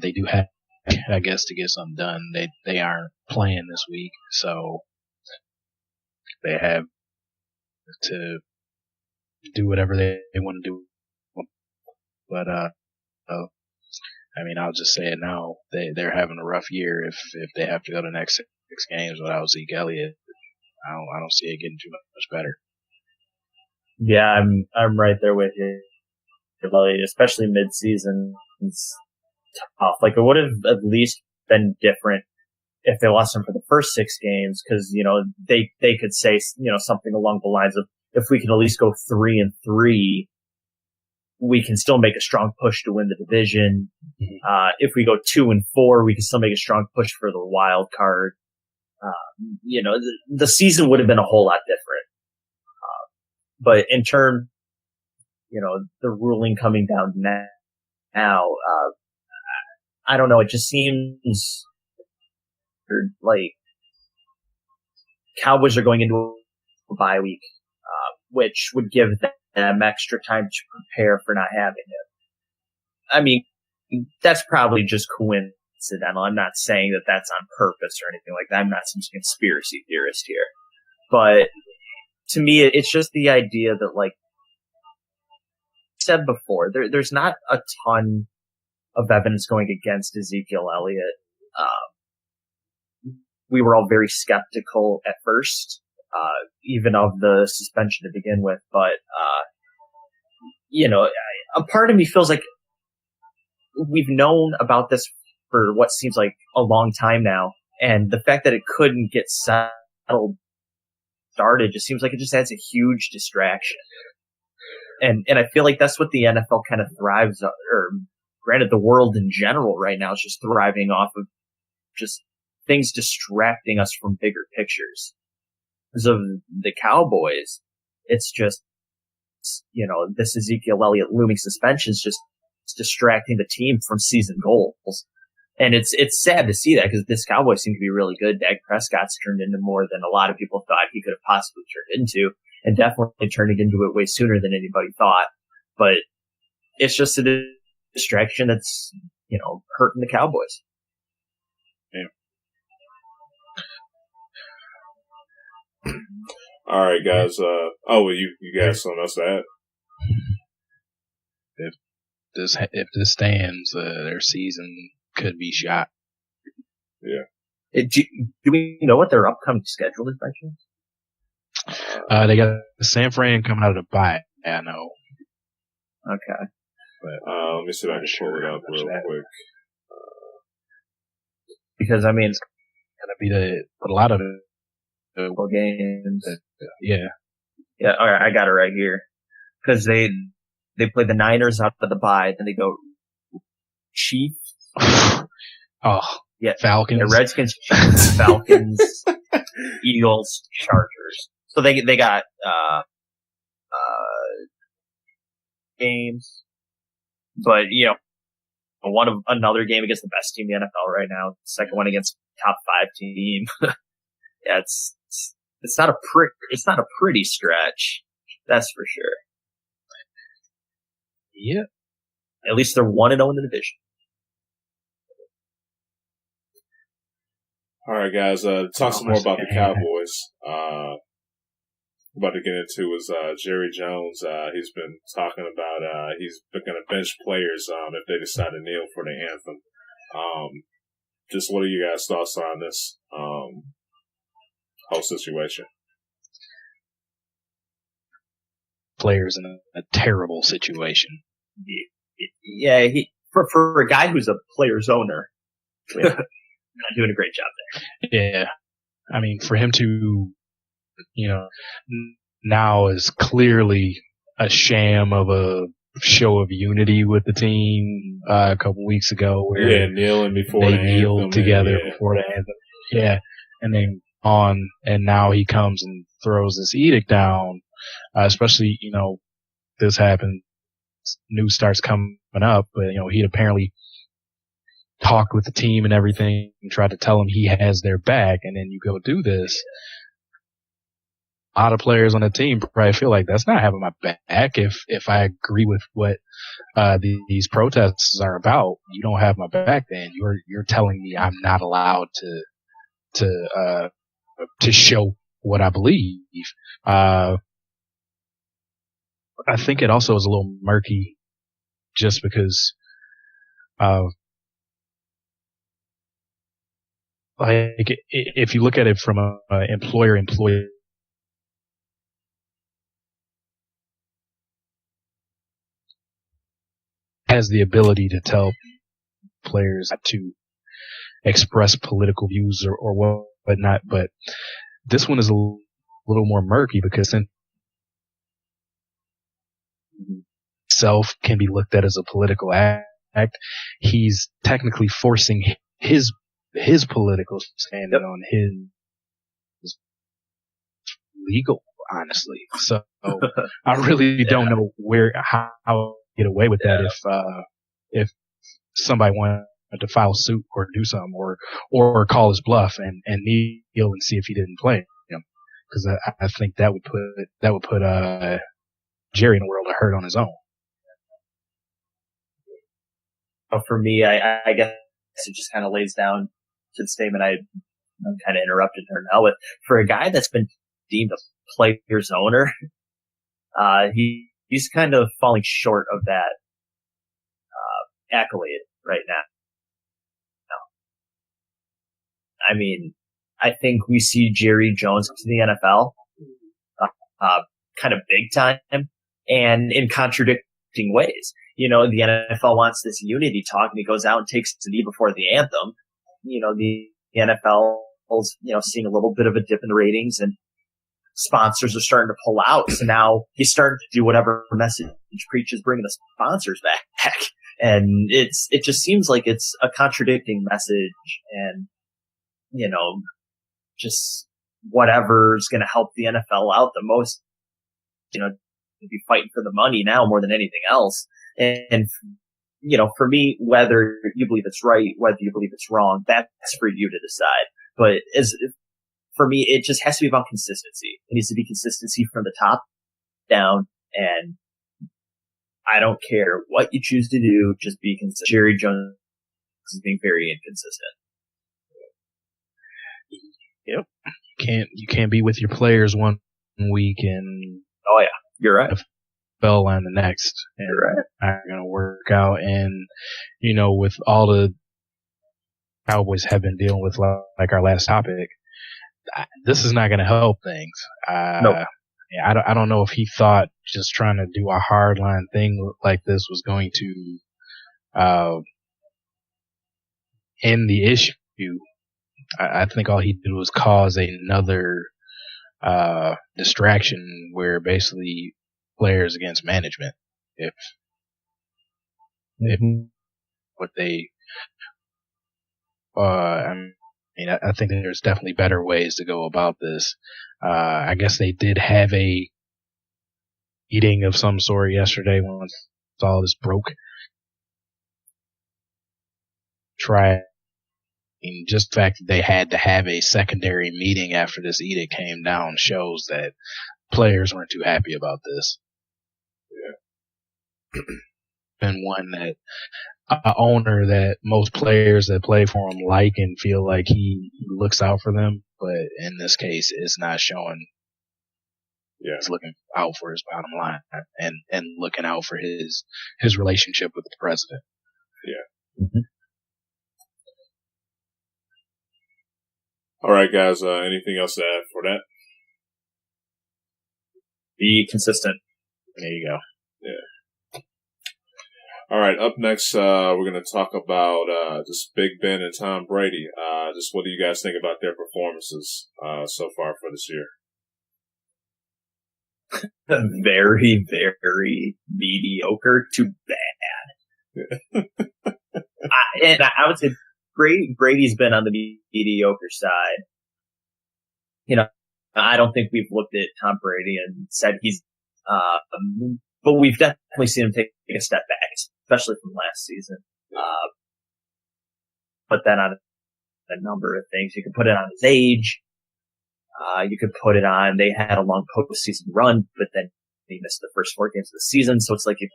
They do have I guess, to get something done. They aren't playing this week, so they have to do whatever they want to do. But I mean, I'll just say it now. They're having a rough year if they have to go the next 6 games without Ezekiel Elliot. I don't see it getting too much better. Yeah, I'm right there with you. Especially mid-season, it's tough. Like, it would have at least been different if they lost him for the first 6 games, because, you know, they could say, you know, something along the lines of, if we can at least go 3-3, we can still make a strong push to win the division. If we go 2-4, we can still make a strong push for the wild card. You know, the season would have been a whole lot different. But in turn, you know, the ruling coming down now, I don't know. It just seems like Cowboys are going into a bye week, which would give them extra time to prepare for not having him. I mean, that's probably just coincidental. I'm not saying that that's on purpose or anything like that. I'm not some conspiracy theorist here. But to me, it's just the idea that, like I said before, there's not a ton of evidence going against Ezekiel Elliott. We were all very skeptical at first, even of the suspension to begin with. But, you know, a part of me feels like we've known about this for what seems like a long time now. And the fact that it couldn't get started just seems like it just adds a huge distraction. And I feel like that's what the NFL kind of thrives on, or granted, the world in general right now is just thriving off of just things distracting us from bigger pictures. Because of the Cowboys, it's just, you know, this Ezekiel Elliott looming suspension is just distracting the team from season goals. And it's sad to see that, because this Cowboys seem to be really good. Dak Prescott's turned into more than a lot of people thought he could have possibly turned into, and definitely turning into it way sooner than anybody thought. But it's just a distraction that's, you know, hurting the Cowboys. Yeah. All right, guys. You guys something else to add? If this stands, their season could be shot. Yeah. Do we know what their upcoming schedule is by chance? They got San Fran coming out of the bye. I know. Okay. But let me see if I can pull it up real quick. Because I mean, it's gonna be a lot of the games. Yeah. Yeah. All right, I got it right here. Because they play the Niners out of the bye, then they go Chiefs. Oh, yeah, Falcons. Yeah, Redskins, Chiefs, Falcons, Eagles, Chargers. So they got games, but you know, another game against the best team in the NFL right now. Second one against top 5 team. Yeah, it's not a pretty stretch. That's for sure. Yeah. At least they're 1-0 in the division. All right, guys. Talk some more about the Cowboys. About to get into is Jerry Jones. He's been talking about he's going to bench players if they decide to kneel for the anthem. Just what are you guys' thoughts on this whole situation? Players in a terrible situation. Yeah, for a guy who's a player's owner, not doing a great job there. Yeah, I mean, for him to, you know, now is clearly a sham of a show of unity with the team a couple weeks ago, where kneeling before they the kneeled anthem, together before the anthem. Yeah, and then and now he comes and throws this edict down. Especially, you know, this happened. News starts coming up, but you know, he'd apparently talked with the team and everything and tried to tell them he has their back, and then you go do this. lot of players on the team probably feel like that's not having my back. If I agree with what these protests are about, you don't have my back. Then you're telling me I'm not allowed to show what I believe. I think it also is a little murky, just because like if you look at it from a employer-employee has the ability to tell players to express political views or whatnot, but this one is a little more murky because since itself can be looked at as a political act, he's technically forcing his political standing on his legal, honestly. So I really don't know how to get away with that if somebody wanted to file suit or do something or call his bluff and kneel and see if he didn't play him, because I think that would put Jerry in a world of hurt on his own. For me, I guess it just kind of lays down to the statement I'm kind of interrupted her now with. For a guy that's been deemed a player's owner, he's kind of falling short of that accolade right now. I mean, I think we see Jerry Jones to the NFL kind of big time and in contradicting ways. You know, the NFL wants this unity talk, and he goes out and takes the knee before the anthem. You know, the NFL's, seeing a little bit of a dip in the ratings, and sponsors are starting to pull out. So now he's starting to do whatever message preaches, bringing the sponsors back. And it just seems like it's a contradicting message, and, just whatever's going to help the NFL out the most, to be fighting for the money now more than anything else. And, for me, whether you believe it's right, whether you believe it's wrong, that's for you to decide. But for me, it just has to be about consistency. It needs to be consistency from the top down. And I don't care what you choose to do, just be consistent. Jerry Jones is being very inconsistent. Yep. You can't be with your players one week and oh yeah, you're right. Fell line the next, and you're right. Not gonna work out. And with all the Cowboys have been dealing with, like our last topic, this is not gonna help things. Nope. Yeah, I don't know if he thought just trying to do a hardline thing like this was going to end the issue. I think all he did was cause another distraction where basically players against management. If what they, I think there's definitely better ways to go about this. I guess they did have a meeting of some sort yesterday once all this broke. Just the fact that they had to have a secondary meeting after this edict came down shows that players weren't too happy about this. Yeah. And one that an owner that most players that play for him like and feel like he looks out for them, but in this case, it's not showing. Yeah, he's looking out for his bottom line and looking out for his relationship with the president. Yeah. Mm-hmm. All right, guys. Anything else to add for that? Be consistent. There you go. Yeah. All right. Up next, we're going to talk about just Big Ben and Tom Brady. Just what do you guys think about their performances so far for this year? Very, very mediocre to bad. And I would say Brady's been on the mediocre side. I don't think we've looked at Tom Brady and said he's, but we've definitely seen him take a step back, especially from last season. Put that on a number of things. You can put it on his age. You could put it on. They had a long postseason run, but then they missed the first 4 games of the season, so it's like a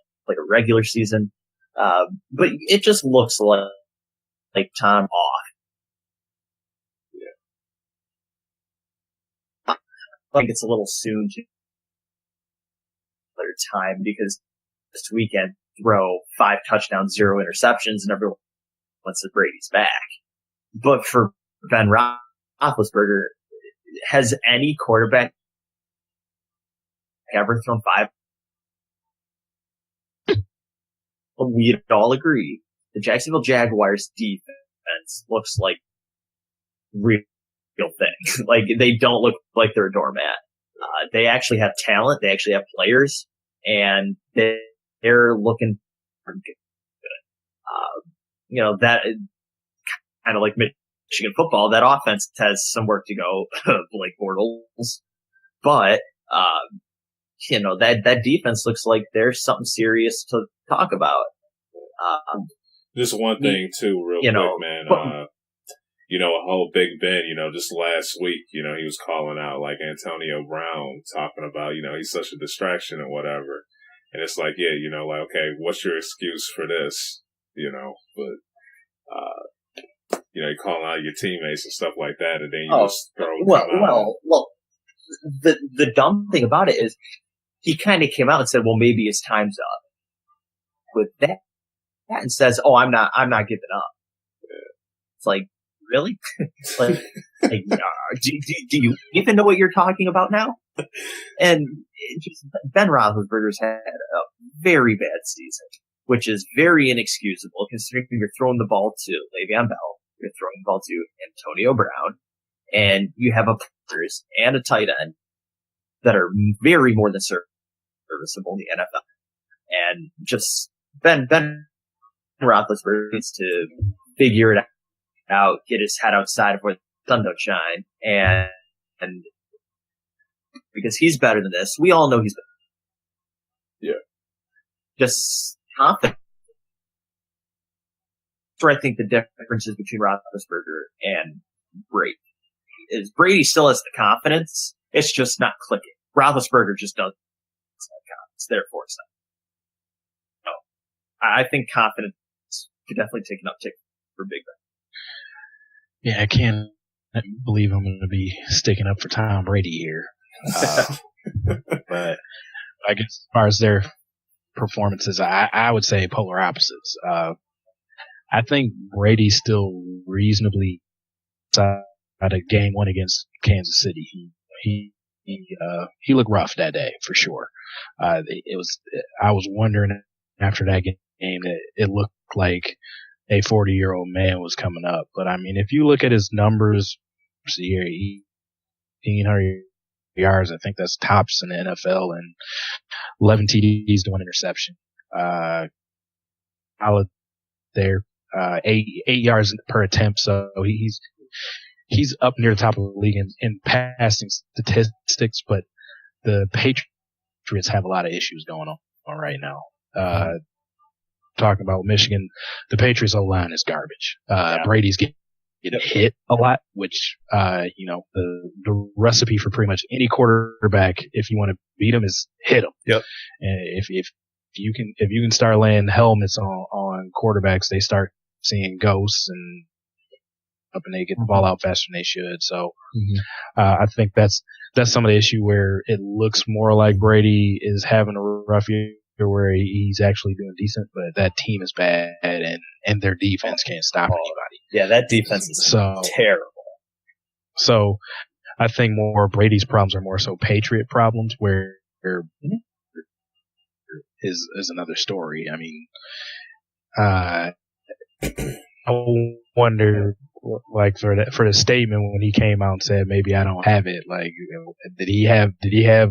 regular season. But it just looks like time off. Yeah. I think it's a little soon to another time because this weekend throw 5 touchdowns, 0 interceptions, and everyone wants that Brady's back. But for Ben Roethlisberger, has any quarterback ever thrown 5? We'd all agree the Jacksonville Jaguars defense looks like real thing. Like, they don't look like they're a doormat. They actually have talent. They actually have players, and they're looking good. That kind of like Michigan football, that offense has some work to go, Blake Bortles. But, that defense looks like there's something serious to talk about. Just one thing too, real quick, man. A whole Big Ben, just last week, he was calling out like Antonio Brown, talking about, he's such a distraction or whatever. And it's like, yeah, okay, what's your excuse for this? But, you're calling out your teammates and stuff like that, and then you just throw well, the dumb thing about it is he kind of came out and said, well, maybe his time's up. With that and says, oh, I'm not giving up. Yeah. It's like, really? Do you even know what you're talking about now? And Ben Roethlisberger's had a very bad season, which is very inexcusable considering you're throwing the ball to Le'Veon Bell, you're throwing the ball to Antonio Brown, and you have a players and a tight end that are very more than serviceable in the NFL. And just Ben Roethlisberger needs to figure it out, get his head outside of where the sun don't shine, and because he's better than this. We all know he's better. Yeah. Just confident. That's where I think the difference is between Roethlisberger and Brady. Is Brady still has the confidence, it's just not clicking. Roethlisberger just doesn't have confidence, therefore it's not. No. I think confidence could definitely take an uptick for Big Ben. Yeah, I can't believe I'm going to be sticking up for Tom Brady here. But I guess as far as their performances, I would say polar opposites. I think Brady's still reasonably at a game 1 against Kansas City. He looked rough that day for sure. I was wondering after that game that it looked like a 40-year-old man was coming up. But I mean, if you look at his numbers here, 1,800 yards, I think that's tops in the NFL, and 11 TDs to 1 interception. Solid there. 8 yards per attempt, so he's up near the top of the league in passing statistics, but the Patriots have a lot of issues going on right now. Talking about Michigan, the Patriots O-line is garbage. Brady's getting hit a lot, which, the recipe for pretty much any quarterback, if you want to beat him, is hit him. Yep. And if you can start laying helmets on quarterbacks, they start seeing ghosts and they get the ball out faster than they should. So, I think that's some of the issue where it looks more like Brady is having a rough year where he's actually doing decent, but that team is bad and their defense can't stop anybody. Yeah, that defense is terrible. So I think more Brady's problems are more so Patriot problems, where is another story. I mean, I wonder, like, for the statement when he came out and said maybe I don't have it, like, did he have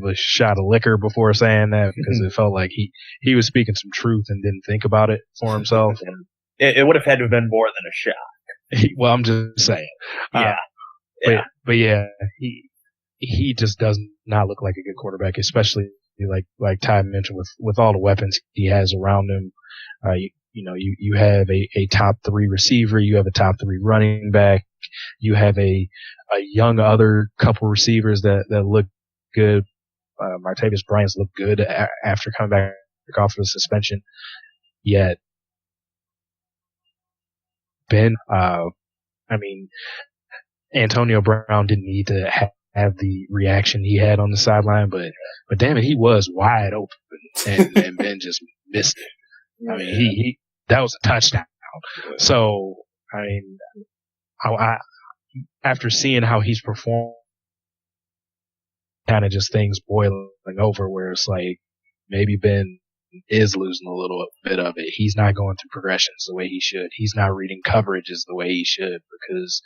a shot of liquor before saying that? Because it felt like he was speaking some truth and didn't think about it for himself. It would have had to have been more than a shot. Well, I'm just saying. But yeah, he just does not look like a good quarterback, especially like Ty mentioned with all the weapons he has around him. You have a top 3 receiver, you have a top 3 running back, You have a young other couple receivers that look good. Martavis Bryant's looked good after coming back off of the suspension. Yet, Ben, Antonio Brown didn't need to have the reaction he had on the sideline, but damn it, he was wide open, and Ben just missed it. I mean, he that was a touchdown. So, I mean, after seeing how he's performed, kind of just things boiling over where it's like maybe Ben is losing a little bit of it. He's not going through progressions the way he should. He's not reading coverages the way he should, because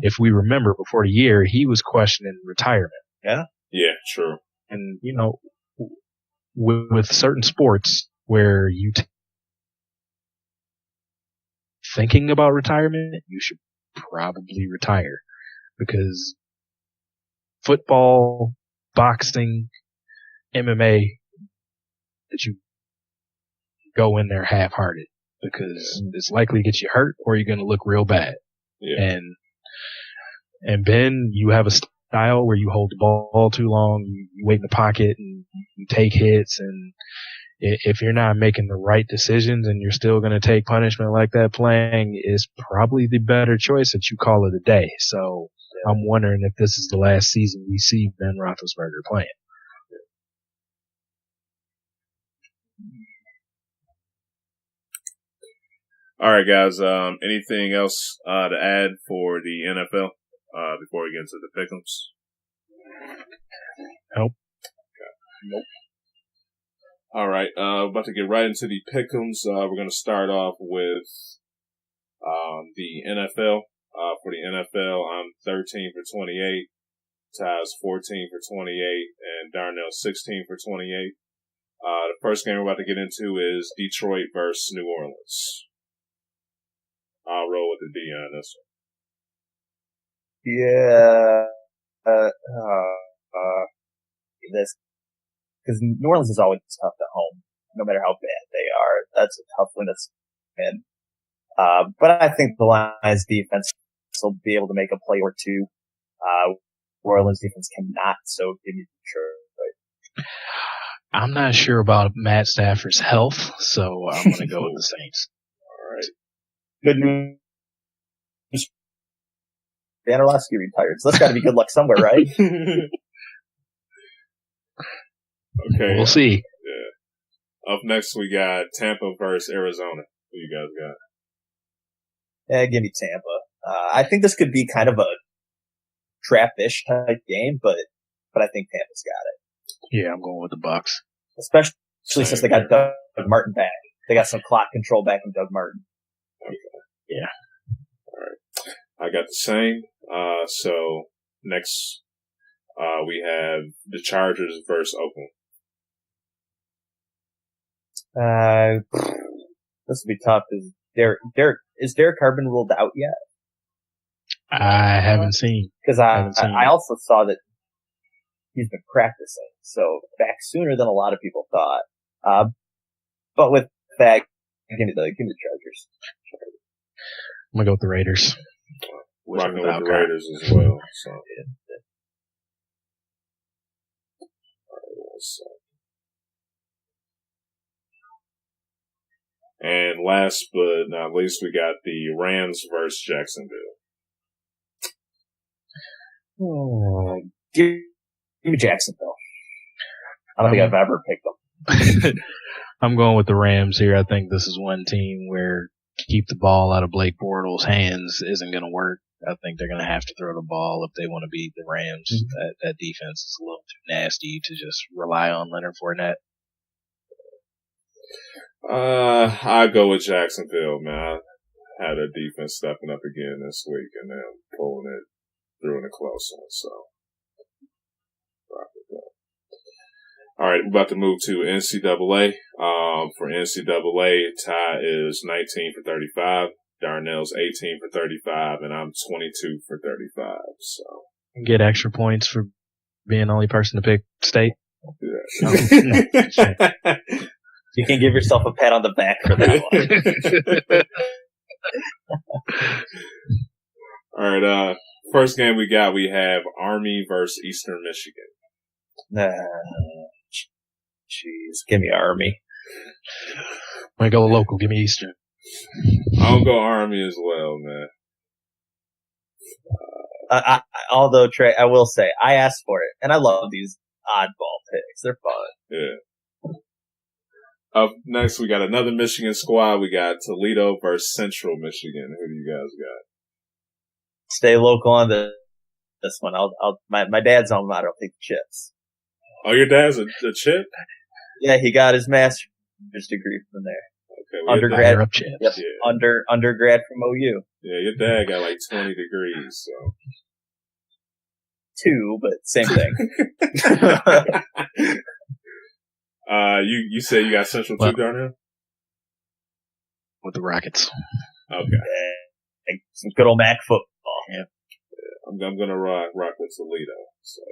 if we remember before the year, he was questioning retirement. Yeah. Yeah, true. And, with certain sports where you thinking about retirement, you should probably retire, because football, boxing, MMA, that you go in there half-hearted, because it's likely to get you hurt or you're going to look real bad. Yeah. And Ben, you have a style where you hold the ball too long, you wait in the pocket and you take hits, and if you're not making the right decisions and you're still going to take punishment like that playing, is probably the better choice that you call it a day. So I'm wondering if this is the last season we see Ben Roethlisberger playing. All right, guys. Anything else to add for the NFL before we get into the pick'ems? Nope. Okay. Nope. All right. About to get right into the pick'ems. We're going to start off with the NFL. For the NFL, I'm 13 for 28. Ty's 14 for 28, and Darnell 16 for 28. The first game we're about to get into is Detroit versus New Orleans. I'll roll with the D on this one. Yeah. This, because New Orleans is always tough at home, no matter how bad they are. That's a tough one to win. But I think the Lions defense will be able to make a play or two. New Orleans defense cannot, so give me Detroit. I'm not sure about Matt Stafford's health, so I'm going to go with the Saints. All right. Good news. Dan Orlovsky retired, so that's got to be good luck somewhere, right? Okay. We'll see. Yeah. Up next, we got Tampa versus Arizona. Who you guys got? Yeah, give me Tampa. I think this could be kind of a trap-ish type game, but I think Tampa's got it. Yeah, I'm going with the Bucks. Especially since they got Doug Martin back. They got some clock control back in Doug Martin. Okay. Yeah. All right. I got the same. So next, we have the Chargers versus Oakland. This will be tough. Is Derek Carr been ruled out yet? I haven't seen. Because I also saw that he's been practicing, so back sooner than a lot of people thought. But with that, give me the Chargers. I'm gonna go with the Raiders. Rocking with the Raiders as well. So. And last but not least, we got the Rams versus Jacksonville. Give me Jacksonville. I don't think I've ever picked them. I'm going with the Rams here. I think this is one team where keep the ball out of Blake Bortles' hands isn't going to work. I think they're going to have to throw the ball if they want to beat the Rams. Mm-hmm. That defense is a little too nasty to just rely on Leonard Fournette. I go with Jacksonville, man. I had a defense stepping up again this week and then pulling it through in a close one. So, all right, we're about to move to NCAA. For NCAA, Ty is 19 for 35. Darnell's 18 for 35, and I'm 22 for 35. So get extra points for being the only person to pick state. Yeah. You can give yourself a pat on the back for that one. All right. First game we have Army versus Eastern Michigan. Jeez, give me Army. I'm gonna go local. Give me Eastern. I'll go Army as well, man. Although, Trey, I will say, I asked for it, and I love these oddball picks. They're fun. Yeah. Up next, we got another Michigan squad. We got Toledo versus Central Michigan. Who do you guys got? Stay local on this one. My dad's alma mater. I'll take the Chips. Oh, your dad's a Chip? Yeah, he got his master's degree from there. Okay, undergrad. Up Chips. Yep. Yeah. Undergrad from OU. Yeah, your dad got like 20 degrees, so. 2, but same thing. You say you got Central too, Darnell? With the Rockets. Okay. Yeah. Some good old MAC football. Yeah. I'm gonna rock with Toledo. So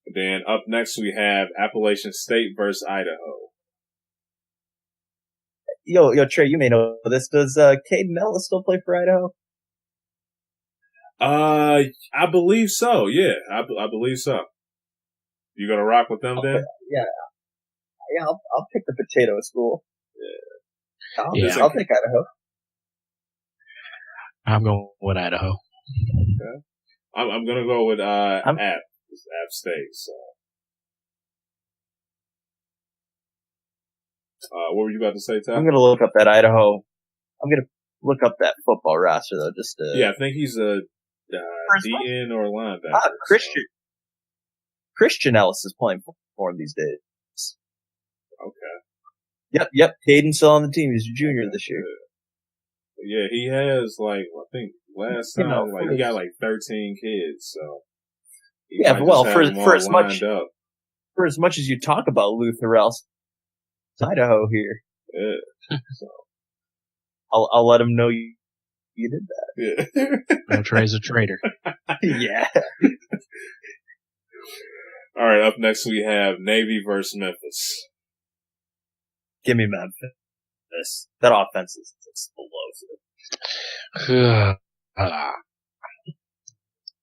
And then up next we have Appalachian State versus Idaho. Yo, Trey, you may know this. Does Caden Ellis still play for Idaho? I believe so. Yeah, I believe so. You gonna rock with them then? Yeah. I'll pick the potato school. Yeah. I'll pick Idaho. I'm going with Idaho. Okay. I'm gonna go with App State. So, what were you about to say, Ty? I'm gonna look up that Idaho. I'm gonna look up that football roster though, just to. Yeah, I think he's a DN or linebacker. Christian Ellis is playing for him these days. Okay. Yep. Caden's still on the team. He's a junior this year. Yeah, he has I think last time he got 13 kids. So for as much as you talk about Luther Else, Idaho here. Yeah. So. I'll let him know you did that. Yeah. No, Trey's a traitor. Yeah. All right, up next we have Navy versus Memphis. Give me Memphis. That offense is explosive.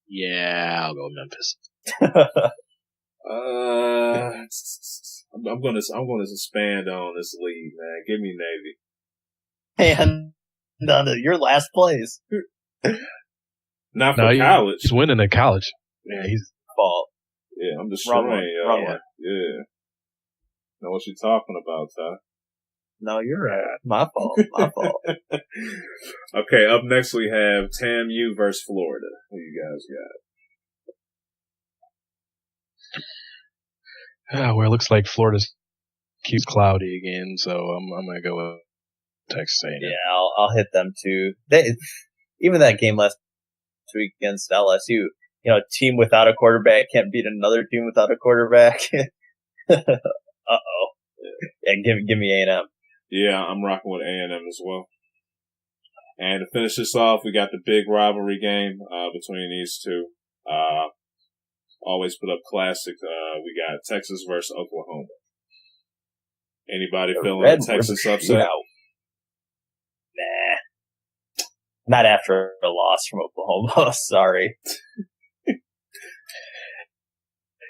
Yeah, I'll go Memphis. I'm gonna expand on this league, man. Give me Navy. And none of your last place. Not for college. He's winning at college. Yeah, he's fault. Yeah, I'm destroying wrong one. Yeah. Know what you're talking about, Ty? No, you're right. My fault. Okay, up next we have TAMU versus Florida. Who you guys got? Well, it looks like Florida's keeps cloudy again, so I'm gonna go with Texas A&M. Yeah, I'll hit them too. Even that game last week against LSU, a team without a quarterback can't beat another team without a quarterback. Uh-oh. Yeah, give me A&M. Yeah, I'm rocking with A&M as well. And to finish this off, we got the big rivalry game between these two. Always put up classic. We got Texas versus Oklahoma. Anybody feeling a Texas upset? Nah. Not after a loss from Oklahoma. Sorry.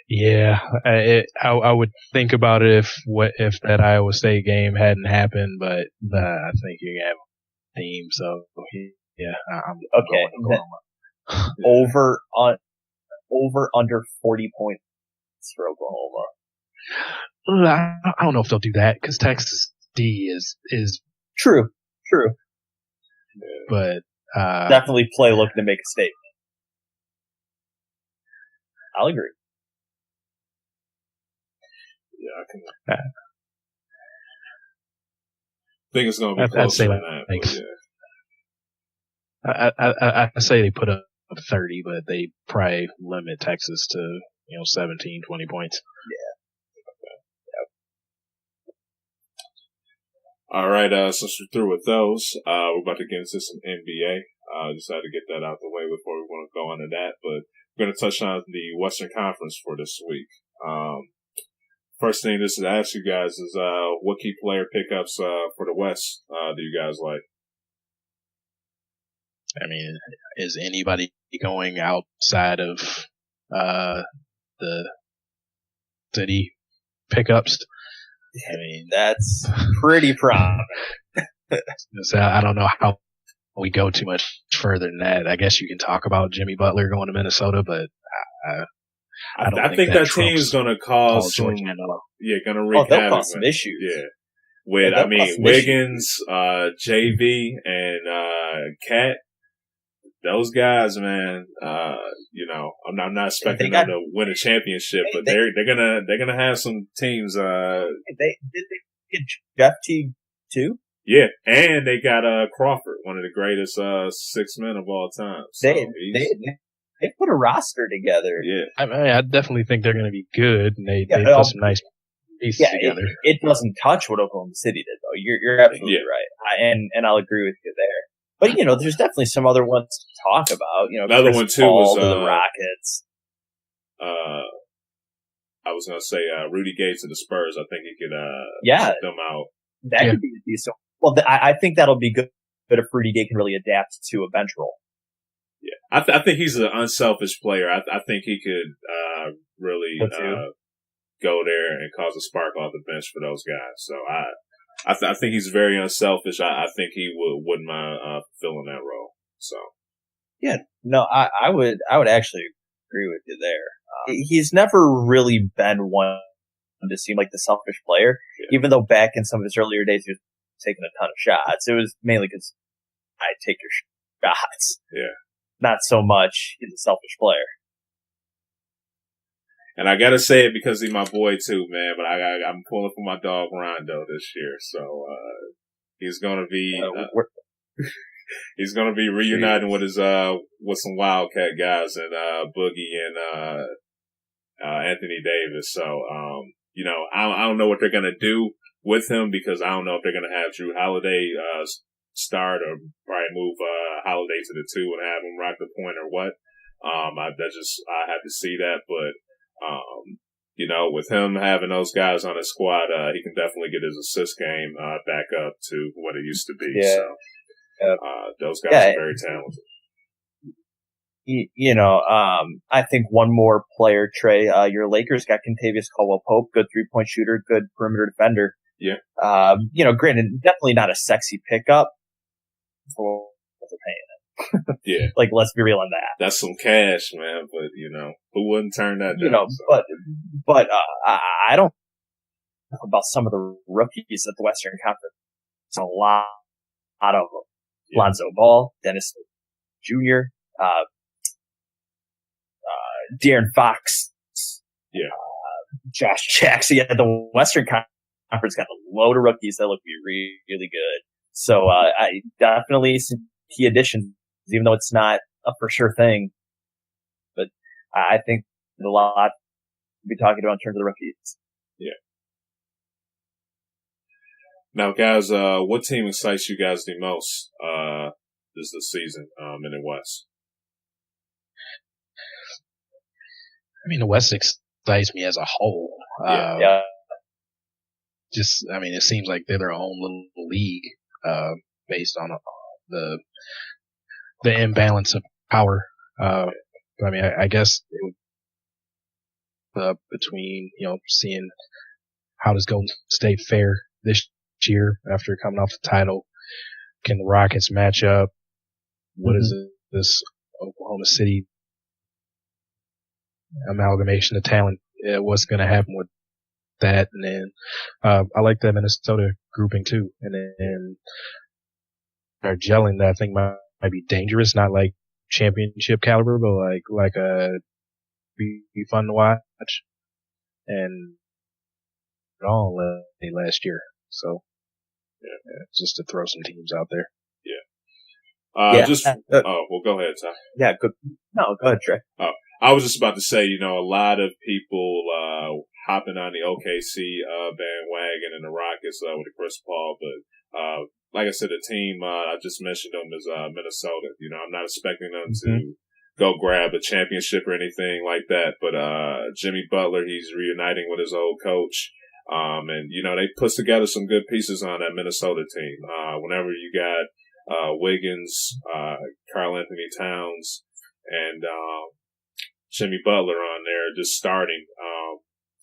Yeah, I would think about it if that Iowa State game hadn't happened, but I think you have a team, so yeah, I'm okay. Over under 40 points for Oklahoma. I don't know if they'll do that because Texas D is true, but definitely play looking to make a statement. I'll agree. Yeah, I think it's going to be closer than that. I say they put up 30, but they probably limit Texas to 17, 20 points. Yeah. All right. Since we're through with those, we're about to get into some NBA. Just had to get that out the way before we want to go into that. But we're going to touch on the Western Conference for this week. First thing just to ask you guys is, what key player pickups, for the West, do you guys like? I mean, is anybody going outside of the city pickups? I mean, that's pretty prominent. So I don't know how we go too much further than that. I guess you can talk about Jimmy Butler going to Minnesota, but I think that team's going to cause some, going to wreak havoc. Cause some issues. Yeah. With, Wiggins, JV, and Cat. Those guys, man, I'm not expecting them to win a championship, but they're gonna have some teams. Did they get Jeff Teague too? Yeah, and they got Crawford, one of the greatest 6 men of all time. So they put a roster together. Yeah, I definitely think they're going to be good, and they put some nice pieces together. It doesn't touch what Oklahoma City did, though. You're absolutely right, and I'll agree with you there. But there's definitely some other ones to talk about. Another Chris one too Paul was to the Rockets. I was gonna say Rudy Gay to the Spurs. I think he could help them out. That could be decent. Well, I think that'll be good. But if Rudy Gay can really adapt to a bench role. Yeah, I think he's an unselfish player. I think he could really go there and cause a spark off the bench for those guys. So I think he's very unselfish. I think he wouldn't mind filling that role. So yeah, no, I would actually agree with you there. He's never really been one to seem like the selfish player, even though back in some of his earlier days he was taking a ton of shots. It was mainly because I take your shots. Yeah. Not so much he's a selfish player. And I gotta say it because he's my boy too, man. But I'm pulling for my dog Rondo this year, so he's gonna be he's gonna be reuniting with his with some Wildcat guys and Boogie and Anthony Davis. So I don't know what they're gonna do with him because I don't know if they're gonna have Drew Holiday start or probably move Holiday to the 2 and have him rock the point or what. I have to see that, but. With him having those guys on his squad, he can definitely get his assist game back up to what it used to be. Yeah. So, those guys are very talented. I think one more player, Trey. Your Lakers got Kentavious Caldwell-Pope, good 3-point shooter, good perimeter defender. Yeah. Granted, definitely not a sexy pickup for paying it. Yeah. Like, let's be real on that. That's some cash, man, but, who wouldn't turn that down? But I don't know about some of the rookies at the Western Conference. It's a lot of them. Yeah. Lonzo Ball, Dennis Jr., De'Aaron Fox. Yeah. Josh Jackson. Yeah, the Western Conference got a load of rookies that look to be really, really good. So, I definitely some key additions, even though it's not a for sure thing. But I think there's a lot to be talking about in terms of the rookies. Yeah. Now, guys, what team excites you guys the most this season in the West? I mean, the West excites me as a whole. It seems like they're their own little league based on the imbalance of power. I guess it would, between, seeing how does Golden State fare this year after coming off the title. Can the Rockets match up? What is this Oklahoma City amalgamation of talent? What's going to happen with that? And then, I like that Minnesota grouping too. And then they're gelling that I think might be dangerous, not like championship caliber, but like be fun to watch. And all last year. So, just to throw some teams out there. Yeah. Go ahead, Ty. Yeah, good. No, go ahead, Trey. I was just about to say, a lot of people hopping on the OKC bandwagon and the Rockets with Chris Paul, but like I said, the team I just mentioned them is Minnesota. I'm not expecting them to go grab a championship or anything like that, but Jimmy Butler, he's reuniting with his old coach. And they put together some good pieces on that Minnesota team. Whenever you got Wiggins, Karl Anthony Towns, and Jimmy Butler on there just starting,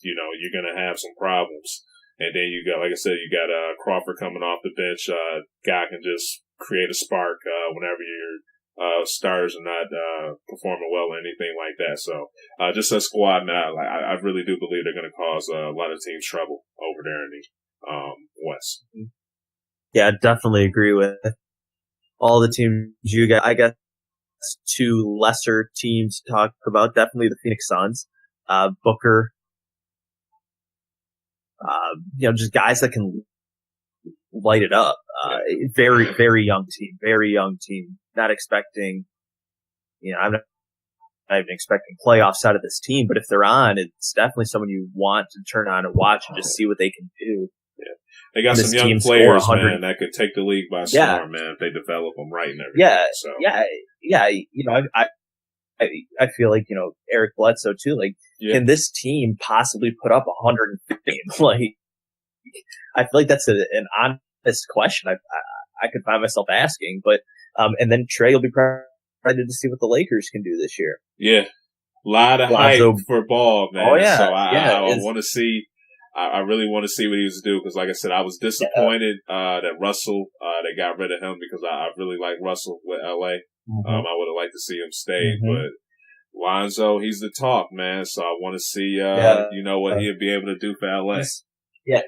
you're going to have some problems. And then you got, like I said, you got Crawford coming off the bench. Guy can just create a spark whenever your stars are not performing well or anything like that. So just a squad now, I really do believe they're going to cause a lot of teams trouble over there in the West. Yeah, I definitely agree with all the teams you got. I guess two lesser teams to talk about, definitely the Phoenix Suns. Booker, just guys that can light it up. Very, very young team. Not expecting, I'm not even expecting playoffs out of this team, but if they're on, it's definitely someone you want to turn on and watch and just see what they can do. Yeah. They got some young players, man, that could take the league by storm, man, if they develop them right and everything. I feel like, Eric Bledsoe too. Like, can this team possibly put up 150? Like, I feel like that's an honest question I could find myself asking, but, and then Trey will be excited to see what the Lakers can do this year. Yeah. A lot of hype for Ball, man. Oh, yeah. So I want to see, I really want to see what he was do, because like I said, I was disappointed, that Russell, they got rid of him, because I really like Russell with LA. Mm-hmm. I would have liked to see him stay, but Lonzo, he's the talk, man. So I want to see, what he'll be able to do for LA. Yeah.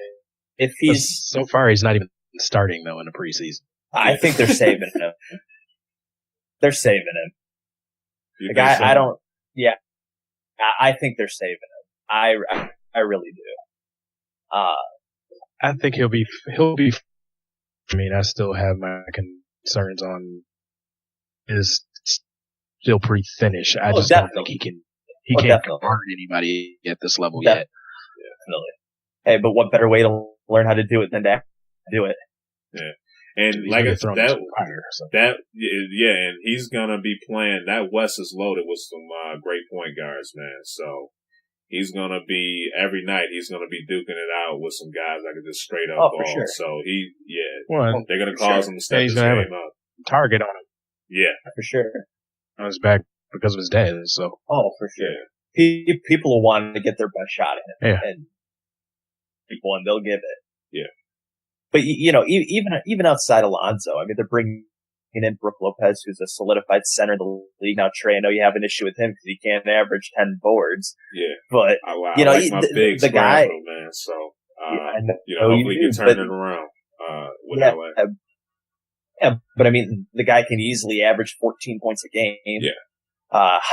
If he's so far, he's not even starting though in the preseason. I think they're saving him. They're saving him. Like, I don't. Yeah, I think they're saving him. I really do. I think he'll be. I mean, I still have my concerns on his still pretty thinnish. I just don't think he can. He can't guard anybody at this level yet. Definitely. Hey, but what better way to learn how to do it than to do it? Yeah. And like I said, and he's gonna be playing. That West is loaded with some great point guards, man. So he's gonna be every night. He's gonna be duking it out with some guys that can just straight up ball. For sure. So they're gonna cause him to step his game up. Target on him. Yeah, for sure. On his back because of his dad. So for sure. Yeah. People will want to get their best shot at him, and they'll give it. Yeah. But, even outside Alonzo, I mean, they're bringing in Brook Lopez, who's a solidified center in the league. Now, Trey, I know you have an issue with him because he can't average 10 boards. Yeah. But, I like my big the guy, man. So, hopefully he can turn it around, with LA. Yeah, but I mean, the guy can easily average 14 points a game. Yeah.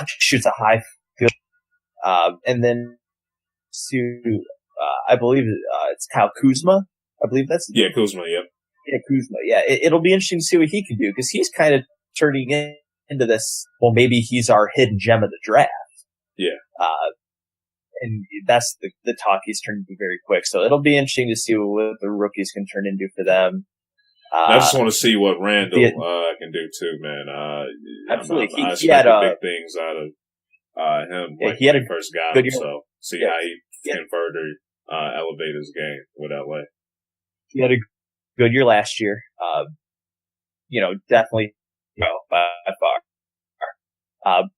Shoots a high field. And then I believe, it's Kyle Kuzma. I believe that's Kuzma. Yep. Yeah, Kuzma. Yeah, it'll be interesting to see what he can do, because he's kind of turning into this. Well, maybe he's our hidden gem of the draft. Yeah. And that's the talk he's turned into very quick. So it'll be interesting to see what the rookies can turn into for them. I just want to see what Randall can do too, man. Absolutely, I expect big things out of him. Yeah, like he had a first guy, good year. so see how he can further elevate his game with LA. He had a good year last year. Definitely, by far.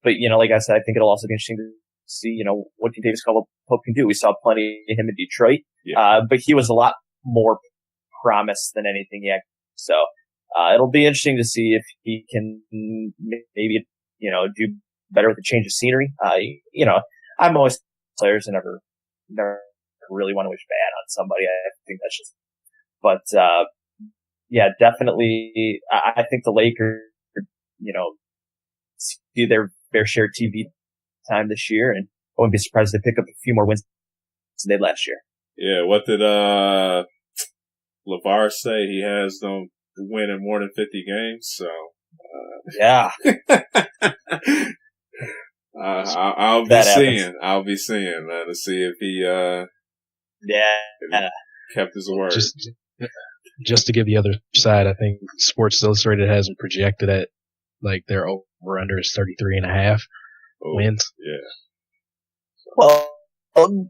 But, like I said, I think it'll also be interesting to see, what Davis Caldwell-Pope can do. We saw plenty of him in Detroit. Yeah. But he was a lot more promise than anything yet. So, it'll be interesting to see if he can maybe, do better with a change of scenery. I'm always players and never really want to wish bad on somebody. I think that's just, but, definitely. I think the Lakers, see their fair share of TV time this year, and I wouldn't be surprised if they pick up a few more wins than they did last year. Yeah. What did, LeVar say? He has them winning more than 50 games. So, yeah. I'll be seeing, man, to see if he, kept his word. Just to give the other side, I think Sports Illustrated has them projected at, like, their over-under is 33.5 wins. Yeah. Well, to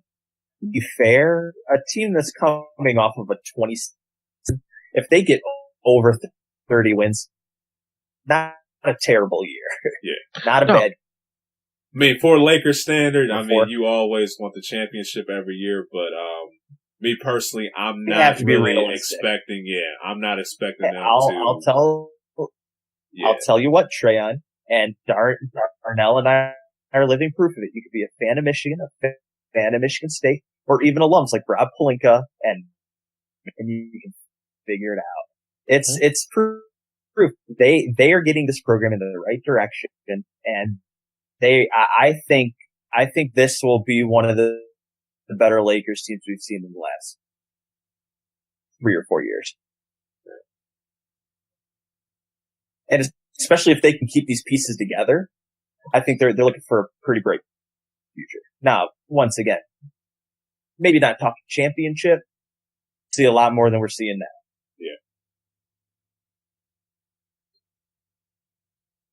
be fair, a team that's coming off of a 20, if they get over 30 wins, not a terrible year. Yeah. Not a bad. I mean, for Lakers standard, I mean, you always want the championship every year, but me personally, I'm not really expecting. Yeah, I'm not expecting them to. I'll tell you what, Trayon and Darnell and I are living proof of it. You could be a fan of Michigan, a fan of Michigan State, or even alums like Rob Pelinka, and you can figure it out. It's proof. They are getting this program in the right direction, and I think this will be one of the better Lakers teams we've seen in the last 3 or 4 years. And especially if they can keep these pieces together, I think they're looking for a pretty bright future. Now, once again, maybe not talking championship, see a lot more than we're seeing now. Yeah.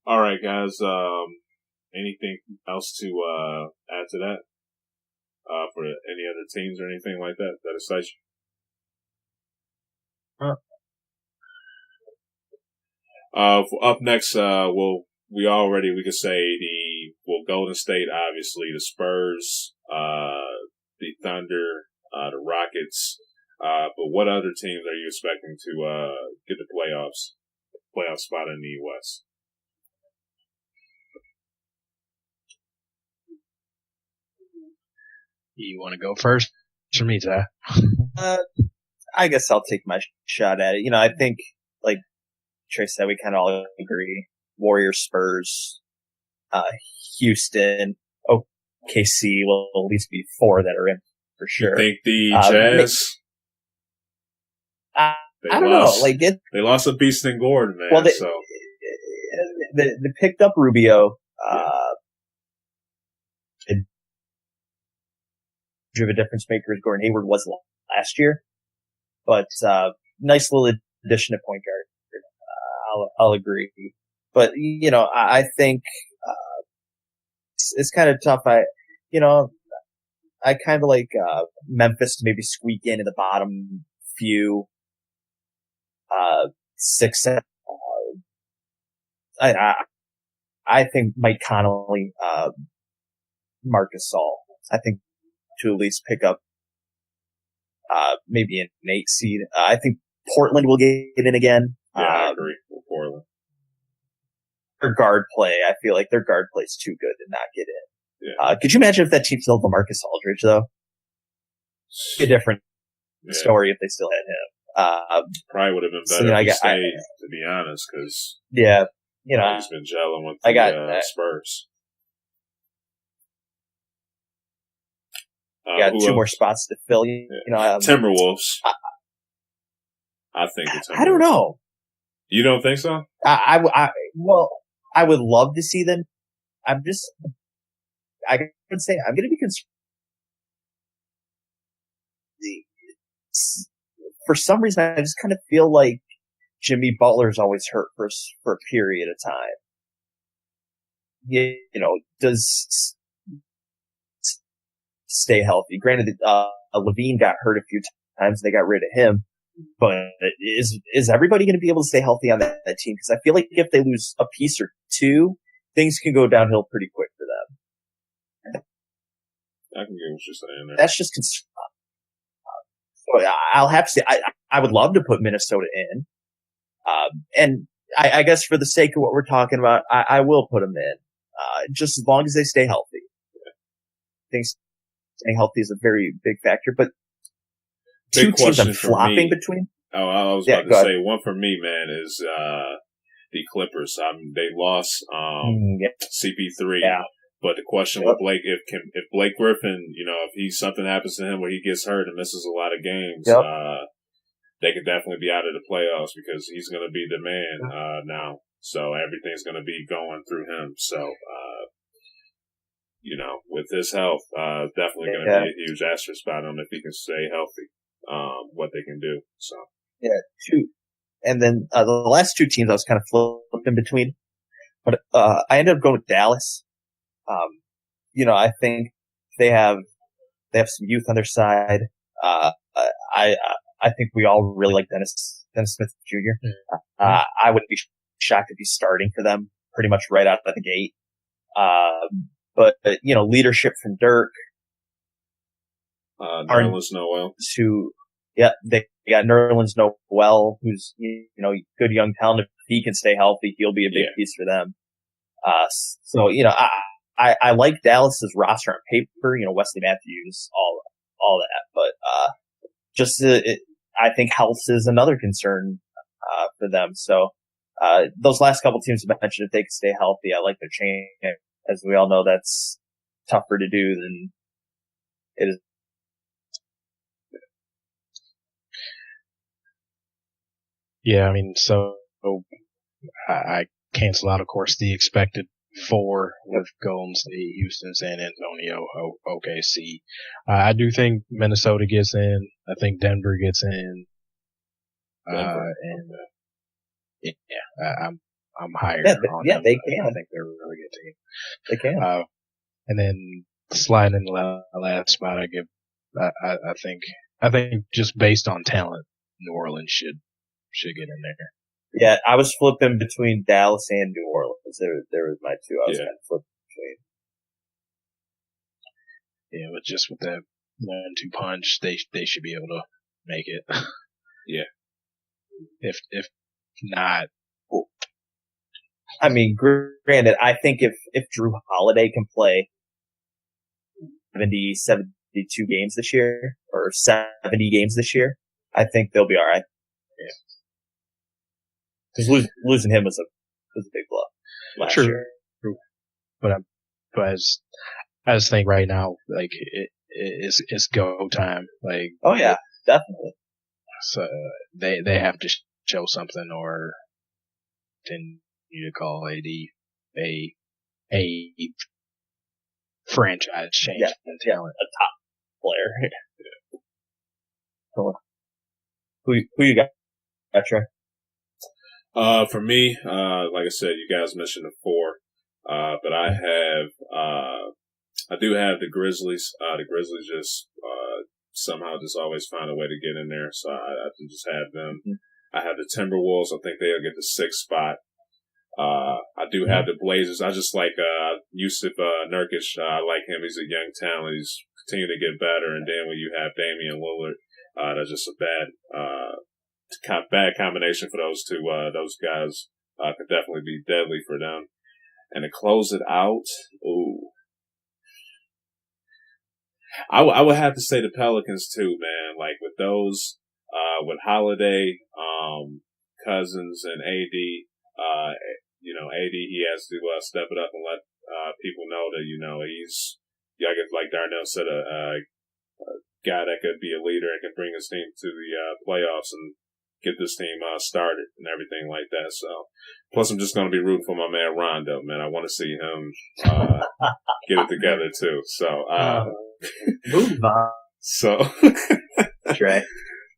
All right, guys. Anything else to add to that? For any other teams or anything like that excites you? Up next, we could say Golden State, obviously, the Spurs, the Thunder, the Rockets, but what other teams are you expecting to, get the playoff spot in the West? You want to go first? For me, Ty. I guess I'll take my shot at it. I think, like Trey said, we kind of all agree. Warriors, Spurs, Houston, OKC will at least be 4 that are in for sure. You think the Jazz? I don't know. They lost a beast in Gordon, man. Well, they picked up Rubio. Of a difference maker as Gordon Hayward was last year, but nice little addition at point guard. I'll agree, but I think it's kind of tough. I kind of like Memphis to maybe squeak into the bottom few 6. I think Mike Conley, Marc Gasol. I think to at least pick up maybe an 8 seed. I think Portland will get in again. Yeah, I agree with Portland. Their guard play, I feel like their guard play is too good to not get in. Yeah. Could you imagine if that team still had LaMarcus Aldridge, though? A different story if they still had him. Probably would have been better if he stayed, to be honest, because he's been gelling with the Spurs. Got 2 more spots to fill. Timberwolves. I think the Timberwolves. I don't know. You don't think so? I would love to see them. I would say I'm going to be concerned. For some reason, I just kind of feel like Jimmy Butler's always hurt for a period of time. Does stay healthy. Granted, Levine got hurt a few times. They got rid of him. But is everybody going to be able to stay healthy on that team? Because I feel like if they lose a piece or 2, things can go downhill pretty quick for them. I can get what you're saying there. That's just I'll have to say, I would love to put Minnesota in. And I guess for the sake of what we're talking about, I will put them in. Just as long as they stay healthy. Yeah. Things staying healthy is a very big factor, but big 2 teams I'm flopping between. Oh, I was about to say, one for me, man, is the Clippers. They lost CP3. Yeah. But the question with Blake, if Blake Griffin, if something happens to him where he gets hurt and misses a lot of games, they could definitely be out of the playoffs because he's going to be the man now. So everything's going to be going through him. So, with his health, definitely going to be a huge asterisk by him if he can stay healthy. What they can do. So 2, and then the last 2 teams I was kind of flipped in between, but I ended up going with Dallas. I think they have some youth on their side. I think we all really like Dennis Smith Jr. I wouldn't be shocked if he's starting for them pretty much right out of the gate. But leadership from Dirk. Nerlens Noel. They got Nerlens Noel, who's, good young talent. If he can stay healthy, he'll be a big piece for them. I like Dallas's roster on paper, Wesley Matthews, all that, but, I think health is another concern, for them. So, those last couple teams I mentioned, if they can stay healthy, I like their change. As we all know, that's tougher to do than it is. Yeah, I mean, so I cancel out, of course, the expected 4 with Golden State, Houston, San Antonio, OKC. I do think Minnesota gets in. I think Denver gets in. I'm higher on them. They can. I think they're a really good team. They can. And then sliding in the last spot, I think just based on talent, New Orleans should get in there. Yeah, I was flipping between Dallas and New Orleans. There was my two. I was kind of flipping between. Yeah, but just with that 1-2 punch, they should be able to make it. Yeah. If not, I mean, granted, I think if Drew Holiday can play 72 games this year or 70 games this year, I think they'll be all right. Yeah. Because losing him was a big blow last year. True. But I just think right now, like it's go time. Like, oh yeah, definitely. So they have to show something, or continue to call AD a franchise change in talent, a top player. Who you got, Trey? For me, like I said, you guys mentioned the 4, but I do have the Grizzlies. The Grizzlies just, somehow just always find a way to get in there. So I can just have them. Mm-hmm. I have the Timberwolves. I think they'll get the 6th spot. I do have the Blazers. I just like, Yusuf, Nurkic. I like him. He's a young talent. He's continuing to get better. And then when you have Damian Lillard, that's just a bad combination for those two. Those guys, could definitely be deadly for them. And to close it out, I would have to say the Pelicans too, man. Like with those, with Holiday, Cousins and AD, AD, he has to step it up and let people know that he's, I guess like Darnell said, a guy that could be a leader and can bring his team to the playoffs and get this team started and everything like that. So, plus I'm just going to be rooting for my man Rondo, man. I want to see him get it together too. So, move on. So, Trey.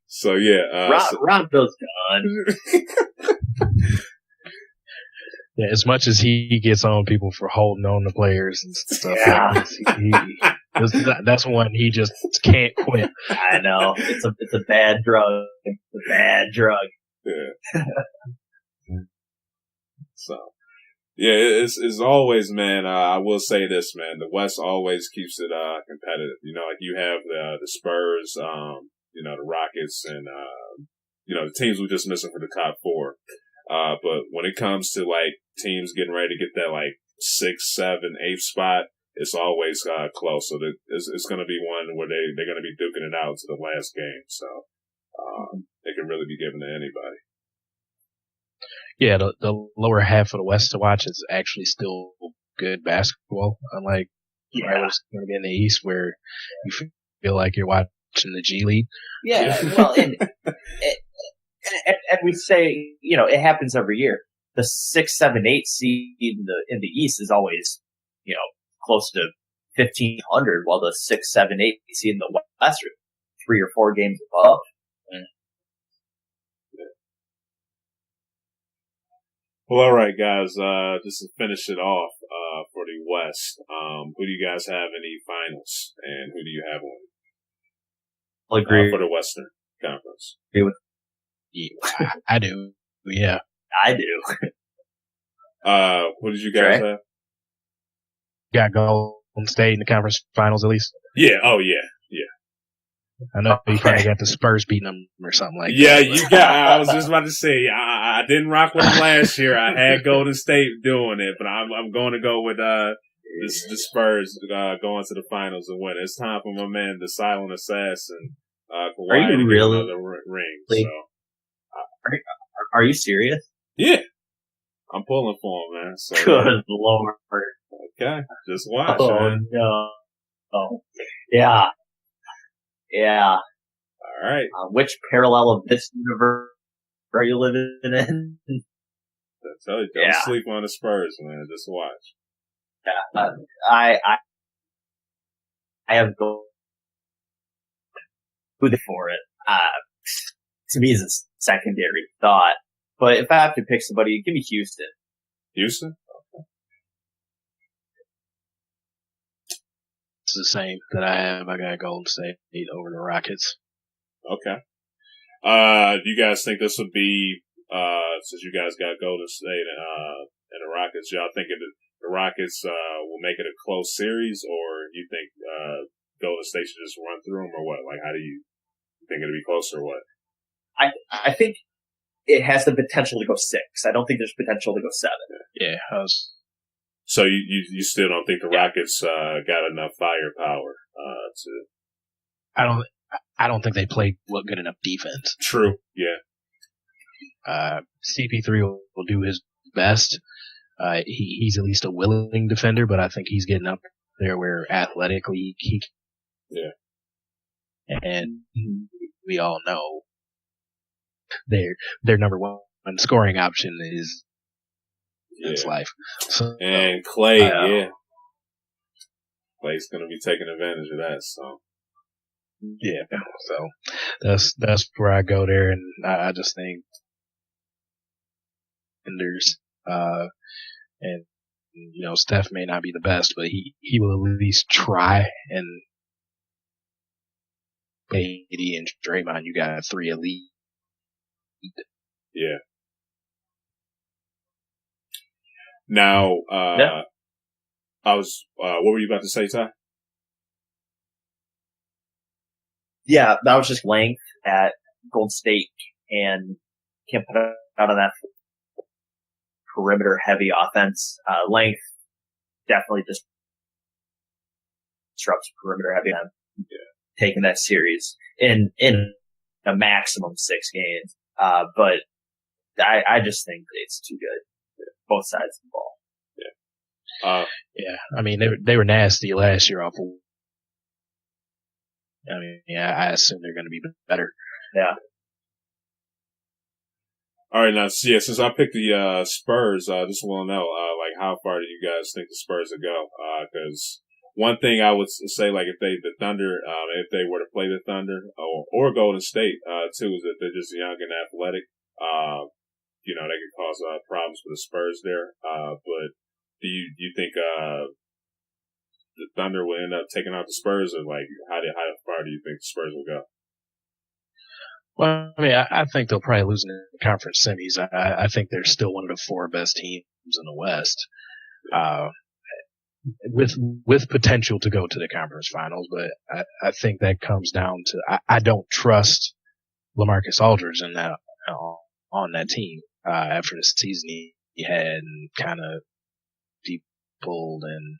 So yeah, Rondo's done. Yeah, as much as he gets on people for holding on to players and stuff, that's one he just can't quit. I know, it's a bad drug. It's a bad drug. Yeah. So, yeah, it's always, man. I will say this, man. The West always keeps it competitive. Like you have the Spurs, the Rockets, and the teams we're just missing for the top 4. But when it comes to like teams getting ready to get that like 6th, 7th, 8th spot, it's always close. So it's going to be one where they're going to be duking it out to the last game. So it can really be given to anybody. Yeah, the lower half of the West to watch is actually still good basketball. Unlike what's going to be in the East, where you feel like you're watching the G League. Yeah, well, and we say, it happens every year. The 6, 7, 8 seed in the East is always, close to 1,500, while the 6, 7, 8 seed in the West are 3 or 4 games above. Well, all right, guys. Just to finish it off for the West, who do you guys have in the finals, and who do you have winning? I'll agree for the Western Conference. I do. Yeah, I do. What did you guys Trey? have? Got Golden State in the conference finals at least. Yeah. Oh, yeah. I know you probably got the Spurs beating them or something like Yeah, that. you got. I was just about to say I didn't rock with them last year. I had Golden State doing it, but I'm going to go with the Spurs going to the finals and win. It's time for my man, the silent assassin, Kawhi, to get another ring. So, Are you serious? yeah, I'm pulling for him, man. So, Good Lord. Okay, just watch. Oh man. no. Oh yeah. Yeah. All right. Which parallel of this universe are you living in? I tell you, don't sleep on the Spurs, man. Just watch. Yeah. I have go good for it. To me, is a secondary thought. But if I have to pick somebody, give me Houston. Houston? It's the same that I have. I got Golden State over the Rockets. Okay. Do you guys think this would be, since you guys got Golden State and the Rockets, y'all think the Rockets will make it a close series, or you think Golden State should just run through them, or what? Like, how do you think it'll be close, or what? I think it has the potential to go 6. I don't think there's potential to go 7. Yeah. So you still don't think the Rockets got enough firepower to? I don't think they played good enough defense. True. Yeah. CP3 will do his best. He's at least a willing defender, but I think he's getting up there where athletically he. Yeah. And we all know their number one scoring option is his life. So, and Clay, Clay's going to be taking advantage of that. So. Yeah, so that's where I go there, and I just think and Steph may not be the best, but he will at least try. And AD and Draymond, you got 3 elite. Yeah. Now, I was. What were you about to say, Ty? Yeah, that was just length at Golden State, and can't put out on that perimeter heavy offense. Length definitely just disrupts perimeter heavy. Taking that series in a maximum 6 games. But I just think it's too good. Both sides of the ball. Yeah. Yeah. I mean, they were nasty last year off. I mean, yeah, I assume they're going to be better. Yeah. All right, now, yeah, since I picked the Spurs, I just want to know, like, how far do you guys think the Spurs will go? Because one thing I would say, like, if the Thunder, if they were to play the Thunder or Golden State, too, is that they're just young and athletic. They could cause problems for the Spurs there. But do you think the Thunder will end up taking out the Spurs, or like how far do you think the Spurs will go? Well, I mean, I think they'll probably lose in the conference semis. I think they're still one of the 4 best teams in the West, with potential to go to the conference finals. But I think that comes down to I don't trust LaMarcus Aldridge in that on that team after the season he had and kind of deep pulled and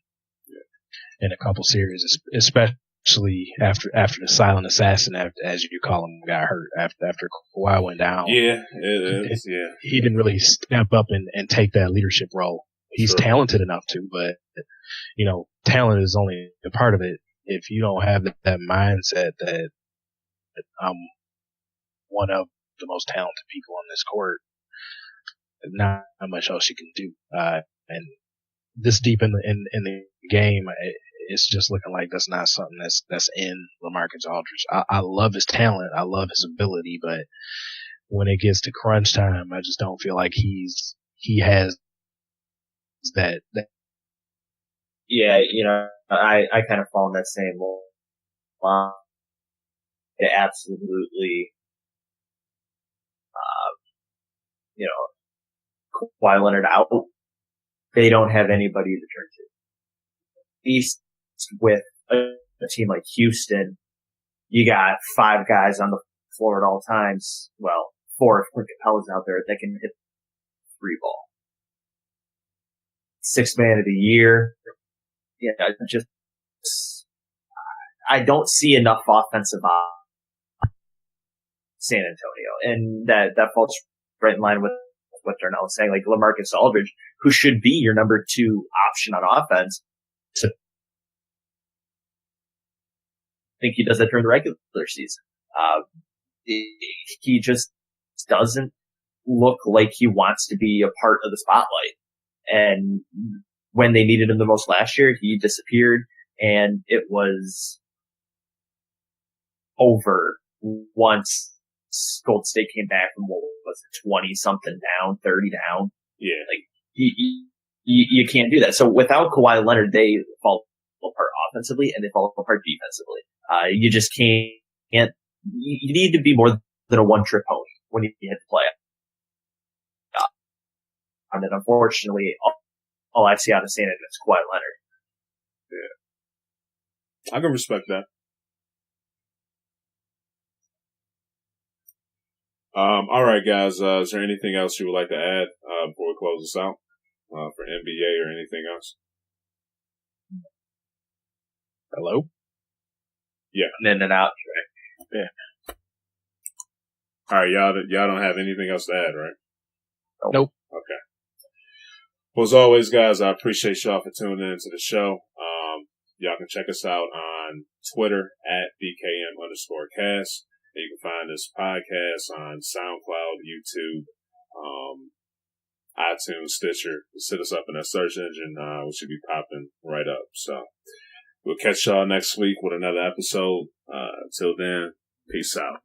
in a couple series, especially after the silent assassin, as you call him, got hurt after Kawhi went down. Yeah, it is. Yeah, he didn't really step up and take that leadership role. He's talented enough to, but talent is only a part of it. If you don't have that mindset that I'm one of the most talented people on this court, not much else you can do. And this deep in the game, it's just looking like that's not something that's in LaMarcus Aldridge. I love his talent, I love his ability, but when it gets to crunch time, I just don't feel like he has that. Yeah, I kind of fall in that same line. It absolutely, Kawhi Leonard out they don't have anybody to turn to. East with a team like Houston, you got 5 guys on the floor at all times. Well, 4 if Clint Capella's out there that can hit 3 ball. 6th man of the year. Yeah, just I don't see enough offensive San Antonio, and that falls right in line with what Darnell was saying. Like LaMarcus Aldridge, who should be your number 2 option on offense, so I think he does that during the regular season. He just doesn't look like he wants to be a part of the spotlight. And when they needed him the most last year, he disappeared, and it was over once Golden State came back from, what was it, 20 something down, 30 down. Yeah. Like, you can't do that. So without Kawhi Leonard, they fall apart offensively and they fall apart defensively. You just can't, you need to be more than a one-trick pony when you hit the play. And then unfortunately, all I see out of San Antonio is Kawhi Leonard. Yeah. I can respect that. All right, guys. Is there anything else you would like to add before we close this out for NBA or anything else? Hello? Yeah. In and out. Right? Yeah. All right, y'all don't have anything else to add, right? Nope. Okay. Well, as always, guys, I appreciate y'all for tuning in to the show. Y'all can check us out on Twitter at DKM_cast. And you can find this podcast on SoundCloud, YouTube, iTunes, Stitcher. Just hit us up in that search engine. We should be popping right up. So we'll catch y'all next week with another episode. Till then, peace out.